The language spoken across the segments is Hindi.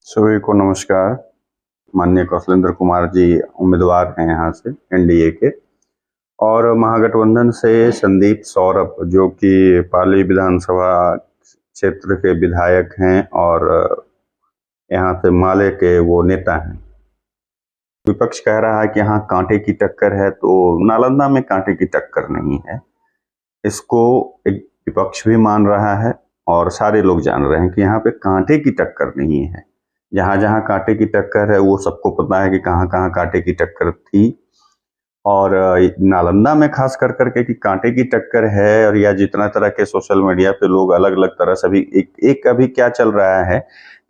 सभी को नमस्कार। माननीय कौशलेंद्र कुमार जी उम्मीदवार हैं यहाँ से एनडीए के, और महागठबंधन से संदीप सौरभ जो कि पाली विधानसभा क्षेत्र के विधायक हैं और यहाँ से माले के वो नेता हैं। विपक्ष कह रहा है कि यहाँ कांटे की टक्कर है, तो नालंदा में कांटे की टक्कर नहीं है। इसको एक विपक्ष भी मान रहा है और सारे लोग जान रहे हैं कि यहाँ पे कांटे की टक्कर नहीं है। जहाँ जहाँ कांटे की टक्कर है वो सबको पता है कि कहाँ कहाँ कांटे की टक्कर थी। और नालंदा में खास कर करके कि कांटे की टक्कर है, और या जितना तरह के सोशल मीडिया पे लोग अलग अलग तरह से भी एक अभी क्या चल रहा है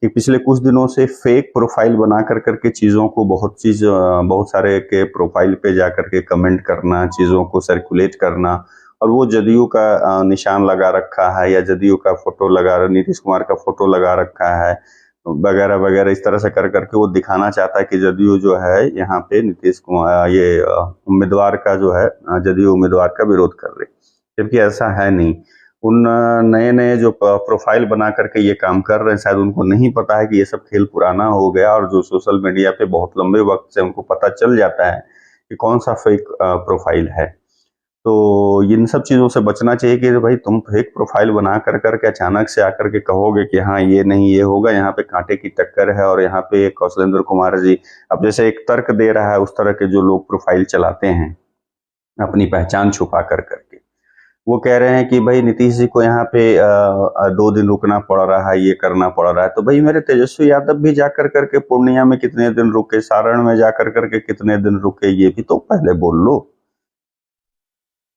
कि पिछले कुछ दिनों से फेक प्रोफाइल बना कर करके चीज़ों को बहुत सारे के प्रोफाइल पे जा करके कमेंट करना, चीज़ों को सर्कुलेट करना, और वो जदयू का निशान लगा रखा है या जदयू का फोटो नीतीश कुमार का फोटो लगा रखा है वगैरह वगैरह। इस तरह से कर करके वो दिखाना चाहता है कि जदयू जो है यहाँ पे नीतीश कुमार उम्मीदवार का जो है जदयू उम्मीदवार का विरोध कर रही, जबकि ऐसा है नहीं। उन नए नए जो प्रोफाइल बना करके ये काम कर रहे हैं, शायद उनको नहीं पता है कि ये सब खेल पुराना हो गया, और जो सोशल मीडिया पे बहुत लंबे वक्त से उनको पता चल जाता है कि कौन सा फेक प्रोफाइल है। तो इन सब चीज़ों से बचना चाहिए कि भाई तुम फेक प्रोफाइल बना कर करके अचानक से आकर के कहोगे कि हाँ ये नहीं ये होगा, यहाँ पे कांटे की टक्कर है। और यहाँ पे कौशलेंद्र कुमार जी अब जैसे एक तर्क दे रहा है, उस तरह के जो लोग प्रोफाइल चलाते हैं अपनी पहचान छुपा कर करके, वो कह रहे हैं कि भाई नीतीश जी को यहाँ पे 2 दिन रुकना पड़ रहा है, ये करना पड़ रहा है। तो भाई मेरे तेजस्वी यादव भी जाकर करके पूर्णिया में कितने दिन रुके, सारण में जाकर करके कितने दिन रुके, ये भी तो पहले बोल लो।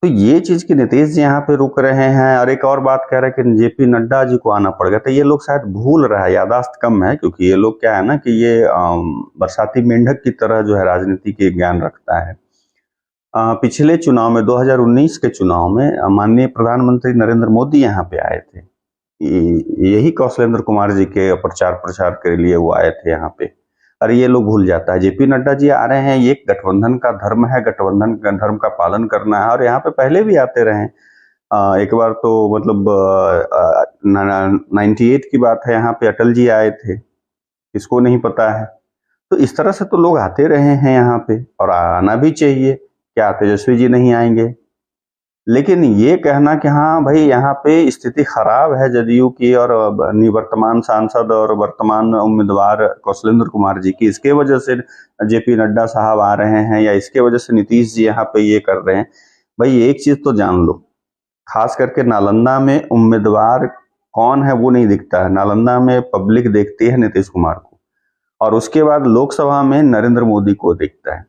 तो ये चीज कि नीतीश जी यहाँ पे रुक रहे हैं, और एक और बात कह रहे हैं कि जेपी नड्डा जी को आना पड़ गया, तो ये लोग शायद भूल रहा है, यादाश्त कम है, क्योंकि ये लोग क्या है ना कि ये बरसाती मेंढक की तरह जो है राजनीति के ज्ञान रखता है। पिछले चुनाव में 2019 के चुनाव में माननीय प्रधानमंत्री नरेंद्र मोदी यहाँ पे आए थे। यही कौशलेंद्र कुमार जी के प्रचार प्रसार के लिए वो आए थे यहाँ पे, और ये लोग भूल जाता है। जेपी नड्डा जी आ रहे हैं, ये गठबंधन का धर्म है, गठबंधन का धर्म का पालन करना है, और यहाँ पे पहले भी आते रहे। एक बार तो मतलब 98 की बात है, यहाँ पे अटल जी आए थे, किसको नहीं पता है। तो इस तरह से तो लोग आते रहे हैं यहाँ पे, और आना भी चाहिए। क्या तेजस्वी जी नहीं आएंगे? लेकिन ये कहना कि हाँ भाई यहाँ पे स्थिति खराब है जदयू की और निवर्तमान सांसद और वर्तमान उम्मीदवार कौशलेंद्र कुमार जी की, इसके वजह से जेपी नड्डा साहब आ रहे हैं, या इसके वजह से नीतीश जी यहाँ पे ये कर रहे हैं। भाई एक चीज तो जान लो, खास करके नालंदा में उम्मीदवार कौन है वो नहीं दिखता है। नालंदा में पब्लिक देखती है नीतीश कुमार को, और उसके बाद लोकसभा में नरेंद्र मोदी को देखता है।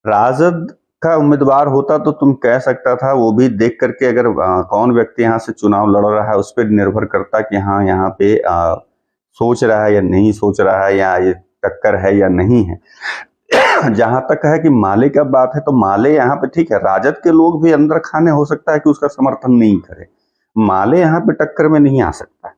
राजद का उम्मीदवार होता तो तुम कह सकता था, वो भी देख करके अगर कौन व्यक्ति यहाँ से चुनाव लड़ रहा है उस पर निर्भर करता कि हाँ यहाँ पे सोच रहा है या नहीं सोच रहा है, या ये टक्कर है या नहीं है। जहां तक है कि माले का बात है, तो माले यहाँ पे ठीक है, राजद के लोग भी अंदर खाने हो सकता है कि उसका समर्थन नहीं करे, माले यहाँ पे टक्कर में नहीं आ सकता।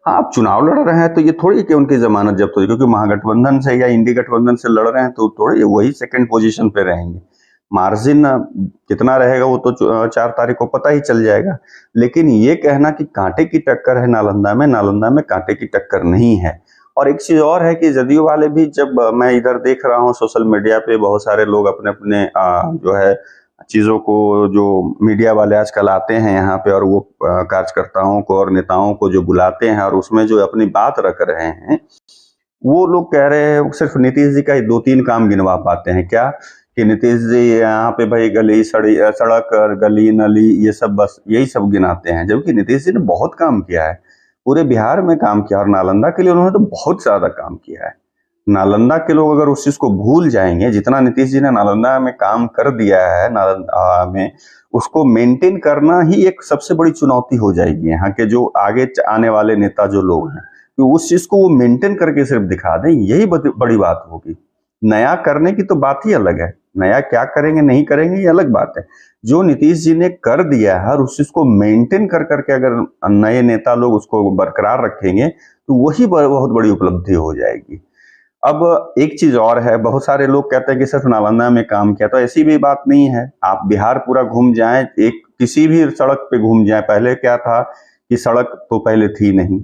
आप चुनाव लड़ रहे हैं तो ये थोड़ी कि उनकी जमानत जब्त हो, क्योंकि महागठबंधन से या इंडी गठबंधन से लड़ रहे हैं तो थोड़ी वही सेकंड पोजीशन पे रहेंगे। मार्जिन कितना रहेगा वो तो 4 तारीख को पता ही चल जाएगा। लेकिन ये कहना कि कांटे की टक्कर है नालंदा में कांटे की टक्कर नहीं है। और एक चीज और है कि जदयू वाले भी, जब मैं इधर देख रहा हूँ सोशल मीडिया पे, बहुत सारे लोग अपने अपने जो है चीजों को, जो मीडिया वाले आजकल आते हैं यहाँ पे, और वो कार्यकर्ताओं को और नेताओं को जो बुलाते हैं और उसमें जो अपनी बात रख रहे हैं, वो लोग कह रहे हैं सिर्फ नीतीश जी का 2-3 काम गिनवा पाते हैं। क्या कि नीतीश जी यहाँ पे भाई गली सड़क और गली नली ये सब, बस यही सब गिनाते हैं, जबकि नीतीश जी ने बहुत काम किया है, पूरे बिहार में काम किया, और नालंदा के लिए उन्होंने तो बहुत ज्यादा काम किया है। नालंदा के लोग अगर उस चीज को भूल जाएंगे, जितना नीतीश जी ने नालंदा में काम कर दिया है नालंदा में, उसको मेंटेन करना ही एक सबसे बड़ी चुनौती हो जाएगी यहाँ के जो आगे आने वाले नेता जो लोग हैं, तो उस चीज को वो मेंटेन करके सिर्फ दिखा दें, यही बड़ी बात होगी। नया करने की तो बात ही अलग है, नया क्या करेंगे नहीं करेंगे ये अलग बात है। जो नीतीश जी ने कर दिया है और उस चीज को मेंटेन कर करके अगर नए नेता लोग उसको बरकरार रखेंगे तो वही बहुत बड़ी उपलब्धि हो जाएगी। अब एक चीज और है, बहुत सारे लोग कहते हैं कि सिर्फ नालंदा में काम किया, तो ऐसी भी बात नहीं है। आप बिहार पूरा घूम जाएं, एक किसी भी सड़क पे घूम जाएं, पहले क्या था कि सड़क तो पहले थी नहीं,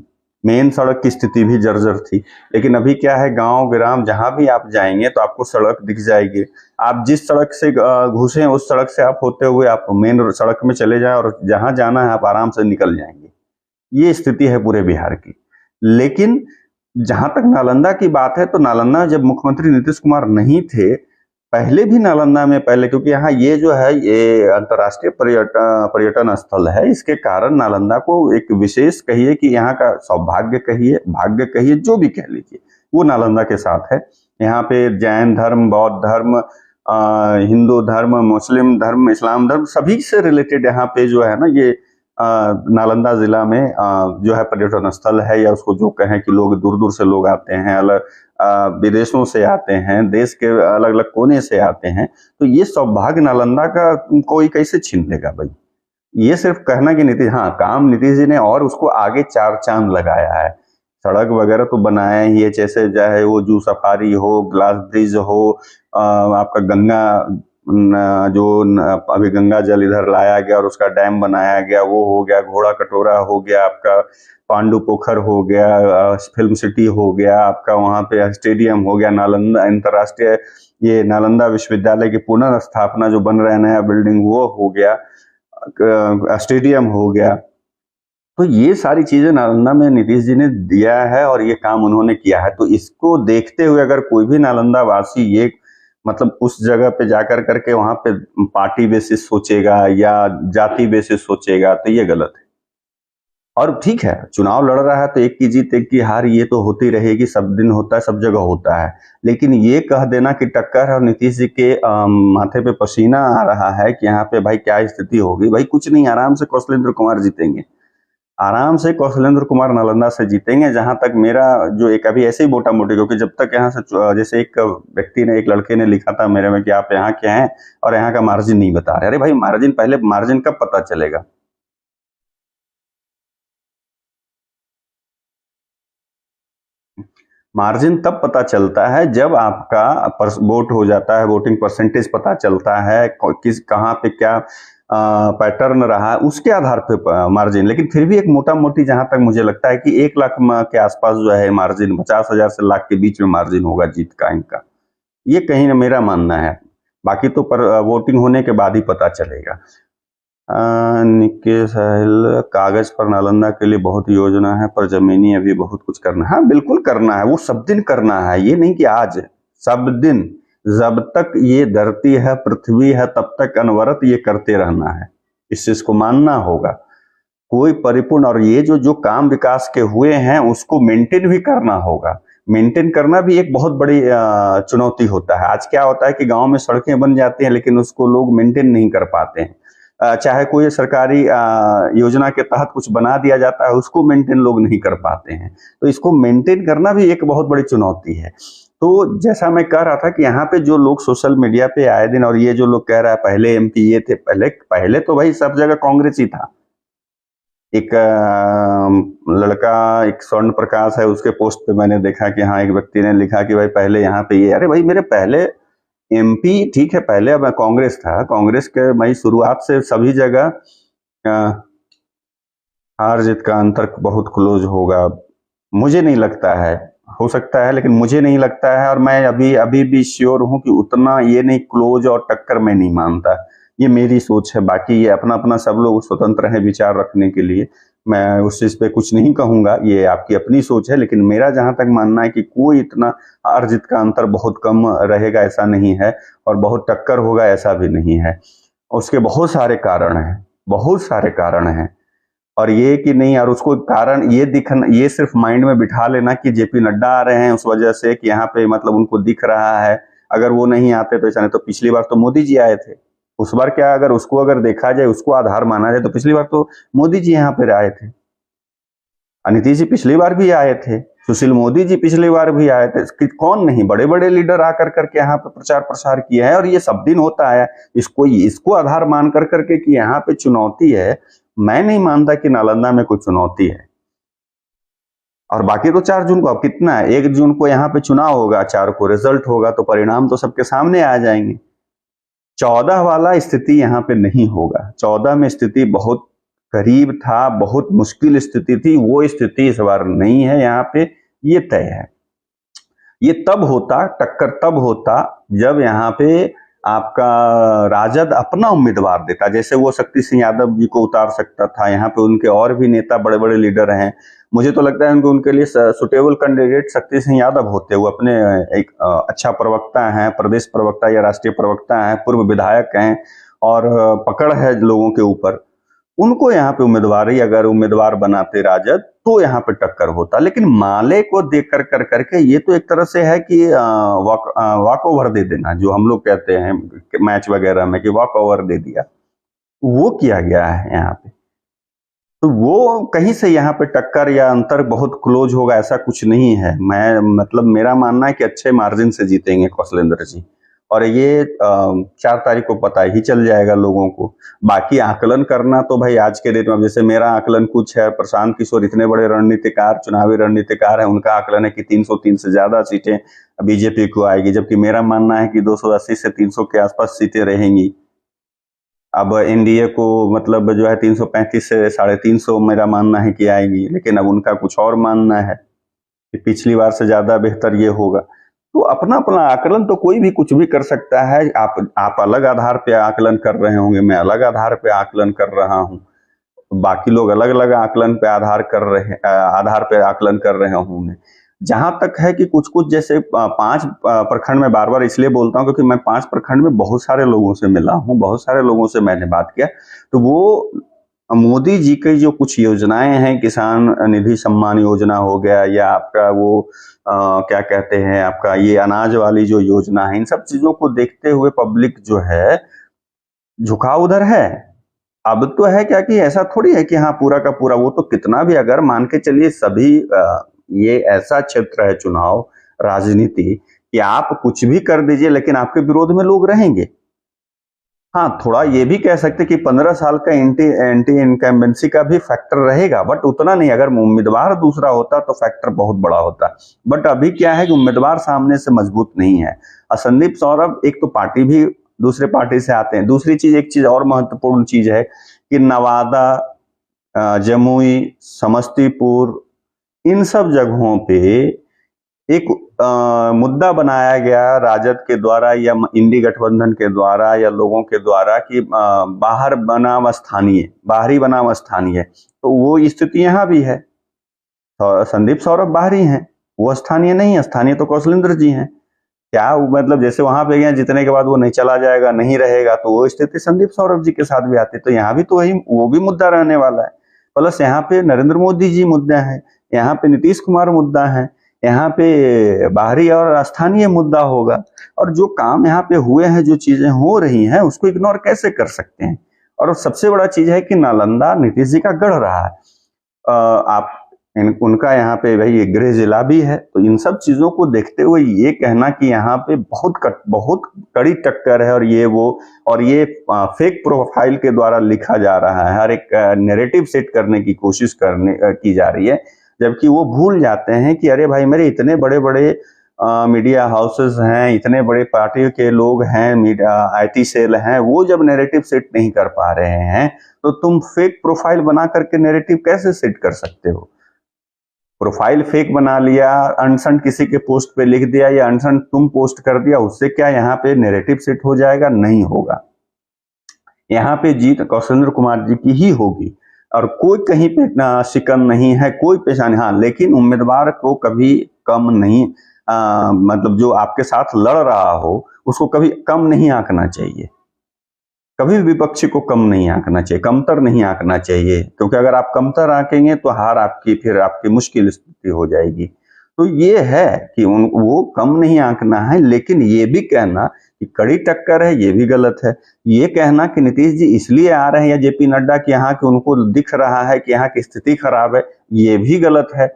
मेन सड़क की स्थिति भी जर्जर थी। लेकिन अभी क्या है, गांव ग्राम जहां भी आप जाएंगे तो आपको सड़क दिख जाएगी। आप जिस सड़क से घुसे हैं उस सड़क से आप होते हुए आप मेन सड़क में चले जाएं और जहां जाना है आप आराम से निकल जाएंगे। ये स्थिति है पूरे बिहार की। लेकिन जहां तक नालंदा की बात है, तो नालंदा जब मुख्यमंत्री नीतीश कुमार नहीं थे, पहले भी नालंदा में पहले, क्योंकि यहाँ ये जो है ये अंतर्राष्ट्रीय पर्यटन स्थल है, इसके कारण नालंदा को एक विशेष कहिए कि यहाँ का सौभाग्य कहिए, भाग्य कहिए, जो भी कह लीजिए, वो नालंदा के साथ है। यहाँ पे जैन धर्म, बौद्ध धर्म, हिंदू धर्म, मुस्लिम धर्म, इस्लाम धर्म, सभी से रिलेटेड यहाँ पे जो है ना ये नालंदा जिला में जो है पर्यटन स्थल है, या उसको जो कहें कि लोग दूर दूर से लोग आते हैं, अलग विदेशों से आते हैं, देश के अलग अलग कोने से आते हैं। तो ये सौभाग्य नालंदा का कोई कैसे छीन लेगा भाई? ये सिर्फ कहना कि नीतीश, हाँ काम नीतीश जी ने और उसको आगे चार चांद लगाया है। सड़क वगैरह तो बनाया ही है, जैसे चाहे वो जू सफारी हो, ग्लास ब्रिज हो, आपका गंगा जो अभी गंगा जल इधर लाया गया और उसका डैम बनाया गया, वो हो गया, घोड़ा कटोरा हो गया, आपका पांडु पोखर हो गया, फिल्म सिटी हो गया, आपका वहां पे स्टेडियम हो गया, नालंदा अंतर्राष्ट्रीय ये नालंदा विश्वविद्यालय की पुनर्स्थापना जो बन रहा है नया बिल्डिंग, वो हो गया, स्टेडियम हो गया। तो ये सारी चीजें नालंदा में नीतीश जी ने दिया है और ये काम उन्होंने किया है। तो इसको देखते हुए अगर कोई भी नालंदा वासी ये मतलब उस जगह पे जाकर करके वहां पे पार्टी बेसिस सोचेगा या जाति बेसिस सोचेगा, तो ये गलत है। और ठीक है, चुनाव लड़ रहा है तो एक की जीत एक की हार ये तो होती रहेगी, सब दिन होता है, सब जगह होता है। लेकिन ये कह देना कि टक्कर है और नीतीश जी के माथे पे पसीना आ रहा है कि यहाँ पे भाई क्या स्थिति होगी, भाई कुछ नहीं, आराम से कौशलेंद्र कुमार जीतेंगे, आराम से कौशलेंद्र कुमार नालंदा से जीतेंगे। जहां तक मेरा जो एक अभी ऐसे ही मोटा मोटी, क्योंकि जब तक यहाँ से जैसे एक व्यक्ति ने, एक लड़के ने लिखा था मेरे में कि आप यहाँ के हैं और यहाँ का मार्जिन नहीं बता रहे। अरे भाई मार्जिन, पहले मार्जिन कब पता चलेगा? मार्जिन तब पता चलता है जब आपका वोट हो जाता है, वोटिंग परसेंटेज पता चलता है, किस कहाँ पे क्या पैटर्न रहा, उसके आधार पे मार्जिन। लेकिन फिर भी एक मोटा मोटी जहां तक मुझे लगता है कि 1 लाख के आसपास जो है मार्जिन, 50,000 से लाख के बीच में मार्जिन होगा जीत का इनका, ये कहीं ना मेरा मानना है। बाकी तो पर वोटिंग होने के बाद ही पता चलेगा। निके साहिल, कागज पर नालंदा के लिए बहुत योजना है पर जमीनी अभी बहुत कुछ करना है। हाँ बिल्कुल करना है, वो सब दिन करना है, ये नहीं कि आज, सब दिन, जब तक ये धरती है, पृथ्वी है, तब तक अनवरत ये करते रहना है। इस चीज को मानना होगा, कोई परिपूर्ण, और ये जो काम विकास के हुए हैं उसको मेंटेन भी करना होगा। मेंटेन करना भी एक बहुत बड़ी चुनौती होता है। आज क्या होता है कि गांव में सड़कें बन जाती हैं लेकिन उसको लोग मेंटेन नहीं कर पाते हैं। चाहे कोई सरकारी योजना के तहत कुछ बना दिया जाता है, उसको मेंटेन लोग नहीं कर पाते हैं। तो इसको मेंटेन करना भी एक बहुत बड़ी चुनौती है। तो जैसा मैं कह रहा था कि यहाँ पे जो लोग सोशल मीडिया पे आए दिन, और ये जो लोग कह रहा है पहले एमपी ये थे, पहले तो भाई सब जगह कांग्रेस ही था। एक लड़का, एक स्वर्ण प्रकाश है, उसके पोस्ट पे मैंने देखा कि हाँ, एक व्यक्ति ने लिखा कि भाई पहले यहाँ पे ये, अरे भाई मेरे पहले एमपी, ठीक है पहले अब कांग्रेस था, कांग्रेस के मैं शुरुआत से सभी जगह हार जीत का अंतर बहुत क्लोज होगा, मुझे नहीं लगता है, हो सकता है लेकिन मुझे नहीं लगता है। और मैं अभी भी श्योर हूं कि उतना ये नहीं क्लोज और टक्कर मैं नहीं मानता, ये मेरी सोच है। बाकी ये अपना अपना सब लोग स्वतंत्र हैं विचार रखने के लिए, मैं उस चीज पे कुछ नहीं कहूंगा, ये आपकी अपनी सोच है। लेकिन मेरा जहां तक मानना है कि कोई इतना हार जीत का अंतर बहुत कम रहेगा ऐसा नहीं है, और बहुत टक्कर होगा ऐसा भी नहीं है। उसके बहुत सारे कारण हैं, बहुत सारे कारण हैं। और ये कि नहीं, और उसको कारण ये दिखना, ये सिर्फ माइंड में बिठा लेना कि जेपी नड्डा आ रहे हैं उस वजह से कि यहाँ पे मतलब उनको दिख रहा है, अगर वो नहीं आते तो ऐसा नहीं। तो पिछली बार तो मोदी जी आए थे, उस बार क्या, अगर उसको अगर देखा जाए, उसको आधार माना जाए, तो पिछली बार तो मोदी जी यहाँ पे आए थे, नीतीश जी पिछली बार भी आए थे, सुशील मोदी जी पिछली बार भी आए थे, कि कौन नहीं, बड़े बड़े लीडर आकर करके यहाँ पे प्रचार प्रसार किया है, और ये सब दिन होता है। इसको आधार मान कर करके कि यहाँ पे चुनौती है, मैं नहीं मानता कि नालंदा में कोई चुनौती है। और बाकी तो 4 जून को, अब कितना है, 1 जून को यहाँ पे चुनाव होगा, 4 को रिजल्ट होगा, तो परिणाम तो सबके सामने आ जाएंगे। 14 वाला स्थिति यहाँ पे नहीं होगा, 14 में स्थिति बहुत करीब था, बहुत मुश्किल स्थिति थी, वो स्थिति इस बार नहीं है यहाँ पे, ये तय है। ये तब होता, टक्कर तब होता जब यहाँ पे आपका राजद अपना उम्मीदवार देता, जैसे वो शक्ति सिंह यादव जी को उतार सकता था। यहाँ पे उनके और भी नेता बड़े बड़े लीडर हैं, मुझे तो लगता है उनके लिए सुटेबल कैंडिडेट शक्ति सिंह यादव होते। वो अपने एक अच्छा प्रवक्ता हैं, प्रदेश प्रवक्ता या राष्ट्रीय प्रवक्ता हैं, पूर्व विधायक हैं और पकड़ है लोगों के ऊपर। उनको यहाँ पे उम्मीदवारी अगर उम्मीदवार बनाते राजद तो यहाँ पे टक्कर होता। लेकिन माले को देख कर करके ये तो एक तरह से है कि वॉक ओवर दे देना, जो हम लोग कहते हैं मैच वगैरह में कि वॉक ओवर दे दिया, वो किया गया है यहाँ पे। तो वो कहीं से यहाँ पे टक्कर या अंतर बहुत क्लोज होगा ऐसा कुछ नहीं है। मैं मतलब मेरा मानना है कि अच्छे मार्जिन से जीतेंगे कौशलेंद्र जी, और ये 4 तारीख को पता ही चल जाएगा लोगों को। बाकी आकलन करना तो भाई आज के डेट में, जैसे मेरा आकलन कुछ है, प्रशांत किशोर इतने बड़े रणनीतिकार, चुनावी रणनीतिकार है, उनका आकलन है कि 303 से ज्यादा सीटें बीजेपी को आएगी, जबकि मेरा मानना है कि 280 से 300 के आसपास सीटें रहेंगी। अब एनडीए को मतलब जो है 335 से 350 मेरा मानना है कि आएगी, लेकिन अब उनका कुछ और मानना है कि पिछली बार से ज्यादा बेहतर ये होगा। तो अपना अपना आकलन तो कोई भी कुछ भी कर सकता है। आप अलग आधार पे आकलन कर रहे होंगे, मैं अलग आधार पे आकलन कर रहा हूँ, बाकी लोग अलग अलग आकलन पे आधार पे आकलन कर रहे होंगे। जहां तक है कि कुछ कुछ जैसे 5 प्रखंड में, बार बार इसलिए बोलता हूँ क्योंकि मैं 5 प्रखंड में बहुत सारे लोगों से मिला हूँ, बहुत सारे लोगों से मैंने बात किया। तो वो मोदी जी की जो कुछ योजनाएं हैं, किसान निधि सम्मान योजना हो गया, या आपका वो क्या कहते हैं, आपका ये अनाज वाली जो योजना है, इन सब चीजों को देखते हुए पब्लिक जो है झुकाव उधर है। अब तो है क्या कि ऐसा थोड़ी है कि हाँ पूरा का पूरा, वो तो कितना भी अगर मान के चलिए सभी ये ऐसा क्षेत्र है चुनाव राजनीति कि आप कुछ भी कर दीजिए लेकिन आपके विरोध में लोग रहेंगे। हाँ, थोड़ा ये भी कह सकते कि 15 साल का एंटी इनकम्बेंसी का भी फैक्टर रहेगा, बट उतना नहीं। अगर उम्मीदवार दूसरा होता तो फैक्टर बहुत बड़ा होता। बट अभी क्या है कि उम्मीदवार सामने से मजबूत नहीं है। संदीप सौरभ एक तो पार्टी भी दूसरे पार्टी से आते हैं, दूसरी चीज, एक चीज और महत्वपूर्ण चीज है कि नवादा, जमुई, समस्तीपुर, इन सब जगहों पे एक मुद्दा बनाया गया राजद के द्वारा या इंडी गठबंधन के द्वारा या लोगों के द्वारा कि बाहर बनाम स्थानीय, बाहरी बनाम स्थानीय। तो वो स्थिति यहाँ भी है। तो संदीप सौरभ बाहरी हैं, वो स्थानीय नहीं है, स्थानीय तो कौशलेंद्र जी हैं। क्या मतलब जैसे वहां पे गए जितने के बाद वो नहीं चला जाएगा, नहीं रहेगा, तो वो स्थिति संदीप सौरभ जी के साथ भी आती। तो यहाँ भी तो वही, वो भी मुद्दा रहने वाला है। प्लस यहाँ पे नरेंद्र मोदी जी मुद्दा है, यहाँ पे नीतीश कुमार मुद्दा है, यहाँ पे बाहरी और स्थानीय मुद्दा होगा। और जो काम यहाँ पे हुए हैं, जो चीजें हो रही हैं, उसको इग्नोर कैसे कर सकते हैं। और सबसे बड़ा चीज है कि नालंदा नीतीश जी का गढ़ रहा है। आप उनका यहाँ पे भाई गृह जिला भी है। तो इन सब चीजों को देखते हुए ये कहना कि यहाँ पे बहुत कड़ी टक्कर है और ये फेक प्रोफाइल के द्वारा लिखा जा रहा है, हर एक नैरेटिव सेट करने की कोशिश की जा रही है, जबकि वो भूल जाते हैं कि अरे भाई मेरे इतने बड़े बड़े मीडिया हाउसेस हैं, इतने बड़े पार्टी के लोग हैं, IT सेल हैं, वो जब नैरेटिव सेट नहीं कर पा रहे हैं तो तुम फेक प्रोफाइल बना करके नैरेटिव कैसे सेट कर सकते हो। प्रोफाइल फेक बना लिया, अनसन किसी के पोस्ट पे लिख दिया या अनसन तुम पोस्ट कर दिया, उससे क्या यहाँ पे नैरेटिव सेट हो जाएगा? नहीं होगा। यहाँ पे जीत कौशलेंद्र कुमार जी की ही होगी और कोई कहीं पे शिकन नहीं है, कोई परेशानी। हाँ, लेकिन उम्मीदवार को कभी कम नहीं मतलब जो आपके साथ लड़ रहा हो उसको कभी कम नहीं आंकना चाहिए, कभी विपक्षी को कम नहीं आंकना चाहिए, कमतर नहीं आंकना चाहिए, क्योंकि अगर आप कमतर आंकेंगे तो हार फिर आपकी मुश्किल स्थिति हो जाएगी। तो ये है कि वो कम नहीं आंकना है, लेकिन ये भी कहना कि कड़ी टक्कर है ये भी गलत है। ये कहना कि नीतीश जी इसलिए आ रहे हैं या JP नड्डा कि यहाँ की उनको दिख रहा है कि यहाँ की स्थिति खराब है, ये भी गलत है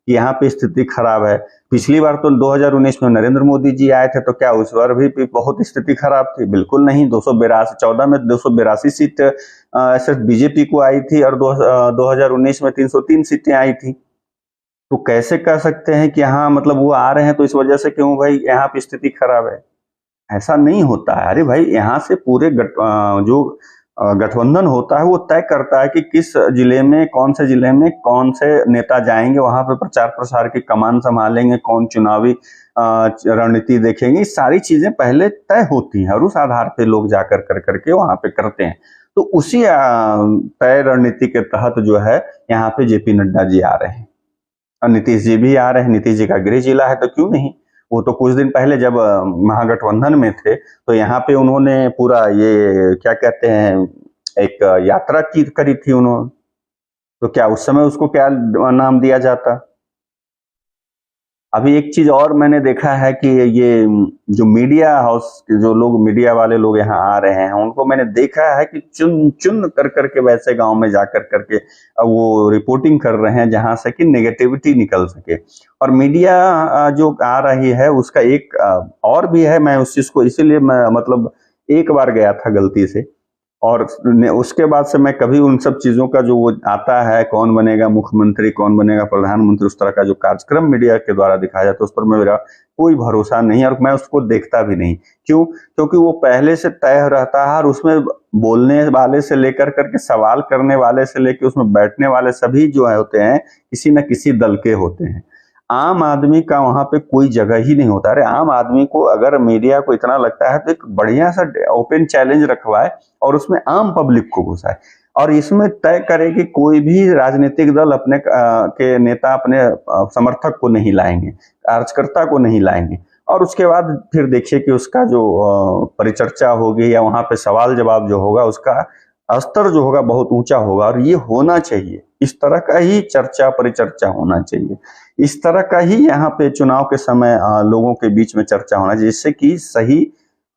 कि यहाँ पे स्थिति खराब है। पिछली बार तो 2019 में नरेंद्र मोदी जी आए थे, तो क्या उस बार भी बहुत स्थिति खराब थी? बिल्कुल नहीं। 14 में 282 सीट सिर्फ बीजेपी को आई थी और 2019 में 303 सीटें आई थी। तो कैसे कह सकते हैं कि हाँ मतलब वो आ रहे हैं तो इस वजह से क्यों भाई यहाँ पे स्थिति खराब है? ऐसा नहीं होता है। अरे भाई यहाँ से पूरे जो गठबंधन होता है वो तय करता है कि किस जिले में, कौन से जिले में कौन से नेता जाएंगे, वहां पे प्रचार प्रसार की कमान संभालेंगे, कौन चुनावी रणनीति देखेंगे। ये सारी चीजें पहले तय होती हैं और उस आधार पे लोग जाकर कर करके वहां पे करते हैं। तो उसी तय रणनीति के तहत जो है यहाँ पे जेपी नड्डा जी आ रहे हैं और नीतीश जी भी आ रहे हैं। नीतीश जी का गृह जिला है तो क्यों नहीं। वो तो कुछ दिन पहले जब महागठबंधन में थे तो यहाँ पे उन्होंने पूरा ये क्या कहते हैं एक यात्रा की करी थी उन्होंने। तो क्या उस समय उसको क्या नाम दिया जाता। अभी एक चीज और मैंने देखा है कि ये जो मीडिया हाउस जो लोग, मीडिया वाले लोग यहाँ आ रहे हैं, उनको मैंने देखा है कि चुन चुन कर करके वैसे गांव में जाकर करके वो रिपोर्टिंग कर रहे हैं जहां से कि नेगेटिविटी निकल सके। और मीडिया जो आ रही है उसका एक और भी है। मैं उस चीज को इसीलिए मैं मतलब एक बार गया था गलती से, और उसके बाद से मैं कभी उन सब चीजों का जो वो आता है, कौन बनेगा मुख्यमंत्री, कौन बनेगा प्रधानमंत्री, उस तरह का जो कार्यक्रम मीडिया के द्वारा दिखाया जाता है उस पर मेरा कोई भरोसा नहीं और मैं उसको देखता भी नहीं। क्यों? क्योंकि वो पहले से तय रहता है और उसमें बोलने वाले से लेकर करके सवाल करने वाले से लेकर उसमें बैठने वाले सभी जो है होते हैं किसी न किसी दल के होते हैं। आम आदमी का वहां पे कोई जगह ही नहीं होता। अरे आम आदमी को अगर मीडिया को इतना लगता है तो एक बढ़िया सा ओपन चैलेंज रखवाए और उसमें आम पब्लिक को घुसाए और इसमें तय करे कि कोई भी राजनीतिक दल अपने के नेता अपने समर्थक को नहीं लाएंगे, कार्यकर्ता को नहीं लाएंगे, और उसके बाद फिर देखिए कि उसका जो परिचर्चा होगी या वहां पे सवाल जवाब जो होगा उसका स्तर जो होगा बहुत ऊंचा होगा। और ये होना चाहिए, इस तरह का ही चर्चा परिचर्चा होना चाहिए, इस तरह का ही यहाँ पे चुनाव के समय लोगों के बीच में चर्चा होना चाहिए जिससे कि सही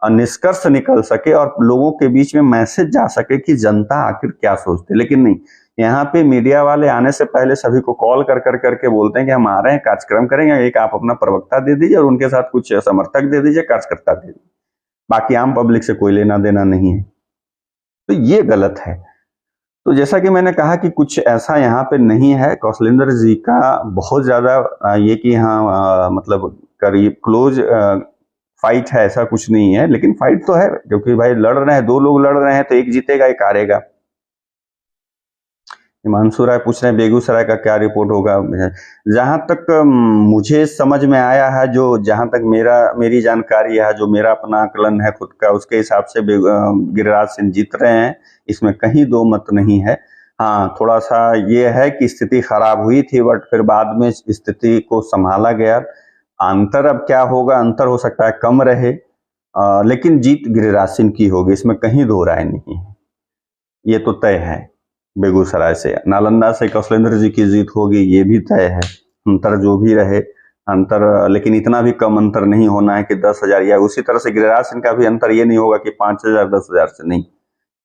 निष्कर्ष निकल सके और लोगों के बीच में मैसेज जा सके कि जनता आखिर क्या सोचती है। लेकिन नहीं, यहाँ पे मीडिया वाले आने से पहले सभी को कॉल कर कर करके बोलते हैं कि हम आ रहे हैं, कार्यक्रम करेंगे, एक आप अपना प्रवक्ता दे दीजिए और उनके साथ कुछ समर्थक दे दीजिए, कार्यकर्ता दे दीजिए, बाकी आम पब्लिक से कोई लेना देना नहीं है। तो ये गलत है। तो जैसा कि मैंने कहा कि कुछ ऐसा यहाँ पे नहीं है। कौशलेंद्र जी का बहुत ज्यादा ये कि हाँ मतलब करीब क्लोज फाइट है ऐसा कुछ नहीं है, लेकिन फाइट तो है क्योंकि भाई लड़ रहे हैं, दो लोग लड़ रहे हैं तो एक जीतेगा एक हारेगा। हिमांशु राय पूछ रहे हैं बेगूसराय का क्या रिपोर्ट होगा। जहां तक मुझे समझ में आया है, जो जहां तक मेरी जानकारी है, जो मेरा अपना आकलन है खुद का, उसके हिसाब से गिरिराज सिंह जीत रहे हैं, इसमें कहीं दो मत नहीं है। हाँ, थोड़ा सा ये है कि स्थिति खराब हुई थी बट फिर बाद में स्थिति को संभाला गया। अंतर अब क्या होगा, अंतर हो सकता है कम रहे, लेकिन जीत गिरिराज सिंह की होगी, इसमें कहीं दो राय नहीं है, ये तो तय है। बेगूसराय से, नालंदा से कौशलेंद्र जी की जीत होगी, ये भी तय है। अंतर जो भी रहे अंतर, लेकिन इतना भी कम अंतर नहीं होना है कि 10,000, या उसी तरह से गिरिराज सिंह का भी अंतर ये नहीं होगा कि 5,000 10,000 से, नहीं,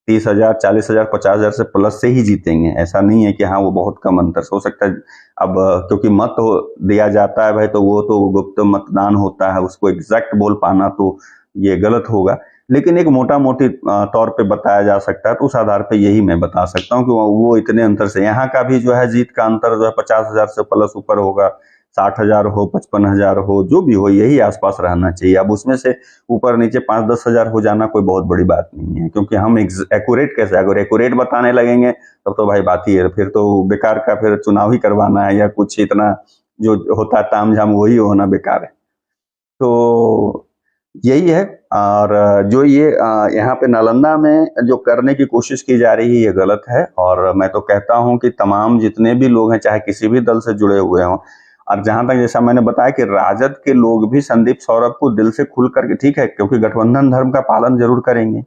30,000 40,000 50,000 से प्लस से ही जीतेंगे। ऐसा नहीं है कि हाँ वो बहुत कम अंतर से हो सकता है। अब क्योंकि मत दिया जाता है भाई, तो वो तो गुप्त मतदान होता है, उसको एग्जैक्ट बोल पाना तो ये गलत होगा, लेकिन एक मोटा मोटी तौर पे बताया जा सकता है। तो उस आधार पे यही मैं बता सकता हूँ कि वो इतने अंतर से, यहाँ का भी जो है जीत का अंतर जो है 50,000 से प्लस ऊपर होगा, 60,000 हो 55,000 हो, जो भी हो यही आसपास रहना चाहिए। अब उसमें से ऊपर नीचे 5-10 हजार हो जाना कोई बहुत बड़ी बात नहीं है, क्योंकि हम एक्यूरेट कैसे, अगर एक्यूरेट बताने लगेंगे तब तो भाई बात ही है, फिर तो बेकार का फिर चुनाव ही करवाना है या कुछ इतना जो होता है तामझाम वही होना बेकार है। तो यही है। और जो ये यहाँ पे नालंदा में जो करने की कोशिश की जा रही है ये गलत है। और मैं तो कहता हूँ कि तमाम जितने भी लोग हैं, चाहे किसी भी दल से जुड़े हुए हों, और जहां तक जैसा मैंने बताया कि राजद के लोग भी संदीप सौरभ को दिल से खुल करके, ठीक है क्योंकि गठबंधन धर्म का पालन जरूर करेंगे,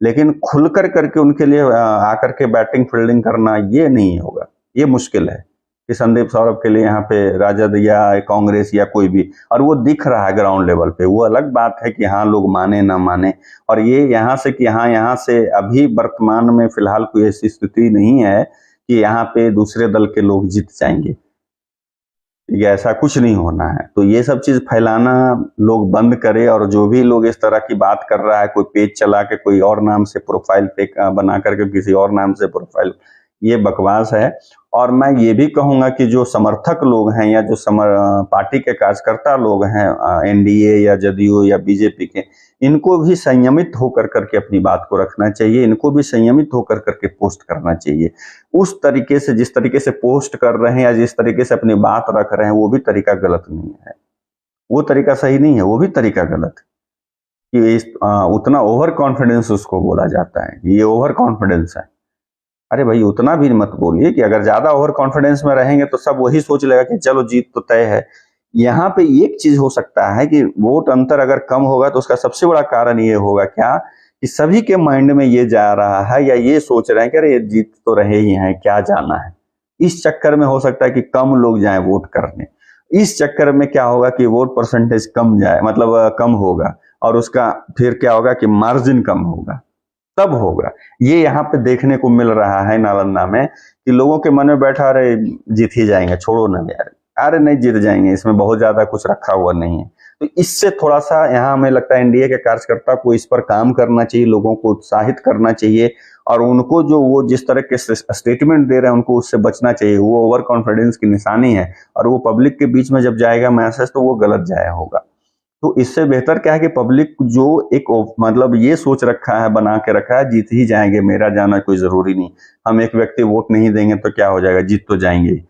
लेकिन खुलकर करके उनके लिए आकर के बैटिंग फील्डिंग करना ये नहीं होगा, ये मुश्किल है कि संदीप सौरभ के लिए यहाँ पे राजद या कांग्रेस या कोई भी, और वो दिख रहा है ग्राउंड लेवल पे। वो अलग बात है कि हाँ लोग माने ना माने, और ये यहाँ से कि हाँ यहाँ से अभी वर्तमान में फिलहाल कोई ऐसी स्थिति नहीं है कि यहाँ पे दूसरे दल के लोग जीत जाएंगे, या ऐसा कुछ नहीं होना है। तो ये सब चीज फैलाना लोग बंद करे, और जो भी लोग इस तरह की बात कर रहा है, कोई पेज चला के कोई और नाम से प्रोफाइल पे बना करके किसी और नाम से प्रोफाइल, ये बकवास है। और मैं ये भी कहूंगा कि जो समर्थक लोग हैं या जो पार्टी के कार्यकर्ता लोग हैं, एनडीए या जदयू या बीजेपी के, इनको भी संयमित होकर करके अपनी बात को रखना चाहिए, इनको भी संयमित होकर करके पोस्ट करना चाहिए। उस तरीके से जिस तरीके से पोस्ट कर रहे हैं या जिस तरीके से अपनी बात रख रहे हैं वो भी तरीका गलत नहीं है, वो तरीका सही नहीं है, वो भी तरीका गलत है। कि उतना ओवर कॉन्फिडेंस उसको बोला जाता है, ये ओवर कॉन्फिडेंस है। अरे भाई उतना भी मत बोलिए कि अगर ज्यादा ओवर कॉन्फिडेंस में रहेंगे तो सब वही सोच लेगा कि चलो जीत तो तय है। यहाँ पे एक चीज हो सकता है कि वोट अंतर अगर कम होगा तो उसका सबसे बड़ा कारण ये होगा क्या कि सभी के माइंड में ये जा रहा है या ये सोच रहे हैं कि अरे ये जीत तो रहे ही हैं, क्या जाना है। इस चक्कर में हो सकता है कि कम लोग जाए वोट करने। इस चक्कर में क्या होगा कि वोट परसेंटेज कम जाए, मतलब कम होगा, और उसका फिर क्या होगा कि मार्जिन कम होगा, तब होगा। ये यहाँ पे देखने को मिल रहा है नालंदा में कि लोगों के मन में बैठा, अरे जीत ही जाएंगे, छोड़ो ना यार, अरे नहीं जीत जाएंगे, इसमें बहुत ज्यादा कुछ रखा हुआ नहीं है। तो इससे थोड़ा सा यहाँ हमें लगता है एनडीए के कार्यकर्ता को इस पर काम करना चाहिए, लोगों को उत्साहित करना चाहिए, और उनको जो वो जिस तरह के स्टेटमेंट दे रहे हैं उनको उससे बचना चाहिए। वो ओवर कॉन्फिडेंस की निशानी है, और वो पब्लिक के बीच में जब जाएगा मैसेज तो वो गलत जाया होगा। तो इससे बेहतर क्या है कि पब्लिक जो एक मतलब ये सोच रखा है, बना के रखा है, जीत ही जाएंगे, मेरा जाना कोई जरूरी नहीं, हम एक व्यक्ति वोट नहीं देंगे तो क्या हो जाएगा, जीत तो जाएंगे,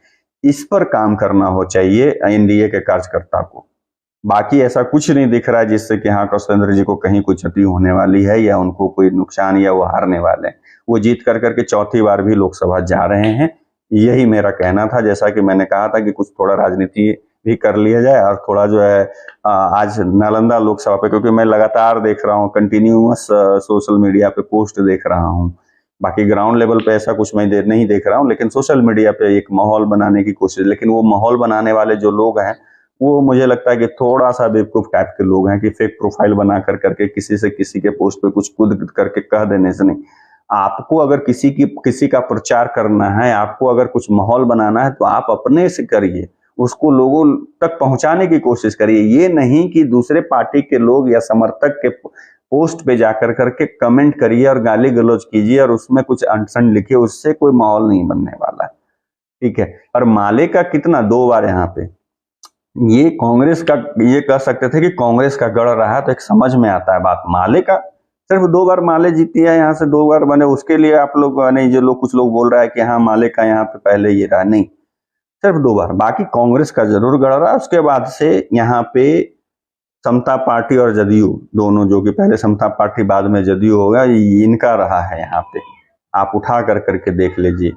इस पर काम करना हो चाहिए एनडीए के कार्यकर्ता को। बाकी ऐसा कुछ नहीं दिख रहा है जिससे कि हाँ कौशलेंद्र जी को कहीं कोई क्षति होने वाली है या उनको कोई नुकसान या वो हारने वाले हैं। वो जीत कर करके चौथी बार भी लोकसभा जा रहे हैं, यही मेरा कहना था। जैसा कि मैंने कहा था कि कुछ थोड़ा राजनीति भी कर लिया जाए, और थोड़ा जो है आज नालंदा लोकसभा पे, क्योंकि मैं लगातार देख रहा हूँ, कंटिन्यूअस सोशल मीडिया पे पोस्ट देख रहा हूँ, बाकी ग्राउंड लेवल पे ऐसा कुछ मैं नहीं देख रहा हूँ, लेकिन सोशल मीडिया पे एक माहौल बनाने की कोशिश। लेकिन वो माहौल बनाने वाले जो लोग हैं वो मुझे लगता है कि थोड़ा सा बेवकूफ टाइप के लोग हैं, कि फेक प्रोफाइल बना कर करके किसी से किसी के पोस्ट पे कुछ खुद करके कह देने से नहीं। आपको अगर किसी का प्रचार करना है, आपको अगर कुछ माहौल बनाना है तो आप अपने से करिए, उसको लोगों तक पहुंचाने की कोशिश करिए। ये नहीं कि दूसरे पार्टी के लोग या समर्थक के पोस्ट पे जाकर करके कमेंट करिए और गाली गलौज कीजिए और उसमें कुछ अनसन लिखिए, उससे कोई माहौल नहीं बनने वाला है, ठीक है। और माले का कितना 2 बार यहाँ पे ये कांग्रेस का, ये कह सकते थे कि कांग्रेस का गढ़ रहा, तो एक समझ में आता है बात। माले का सिर्फ 2 बार माले जीती है यहाँ से, 2 बार बने, उसके लिए आप लोग नहीं, जो लोग कुछ लोग बोल रहा है कि हाँ माले का यहाँ पे पहले ये रहा, नहीं, सिर्फ 2 बार। बाकी कांग्रेस का जरूर गढ़ रहा। उसके बाद से यहाँ पे समता पार्टी और जदयू दोनों, जो कि पहले समता पार्टी बाद में जदयू होगा, इनका रहा है यहाँ पे। आप उठा कर करके देख लीजिए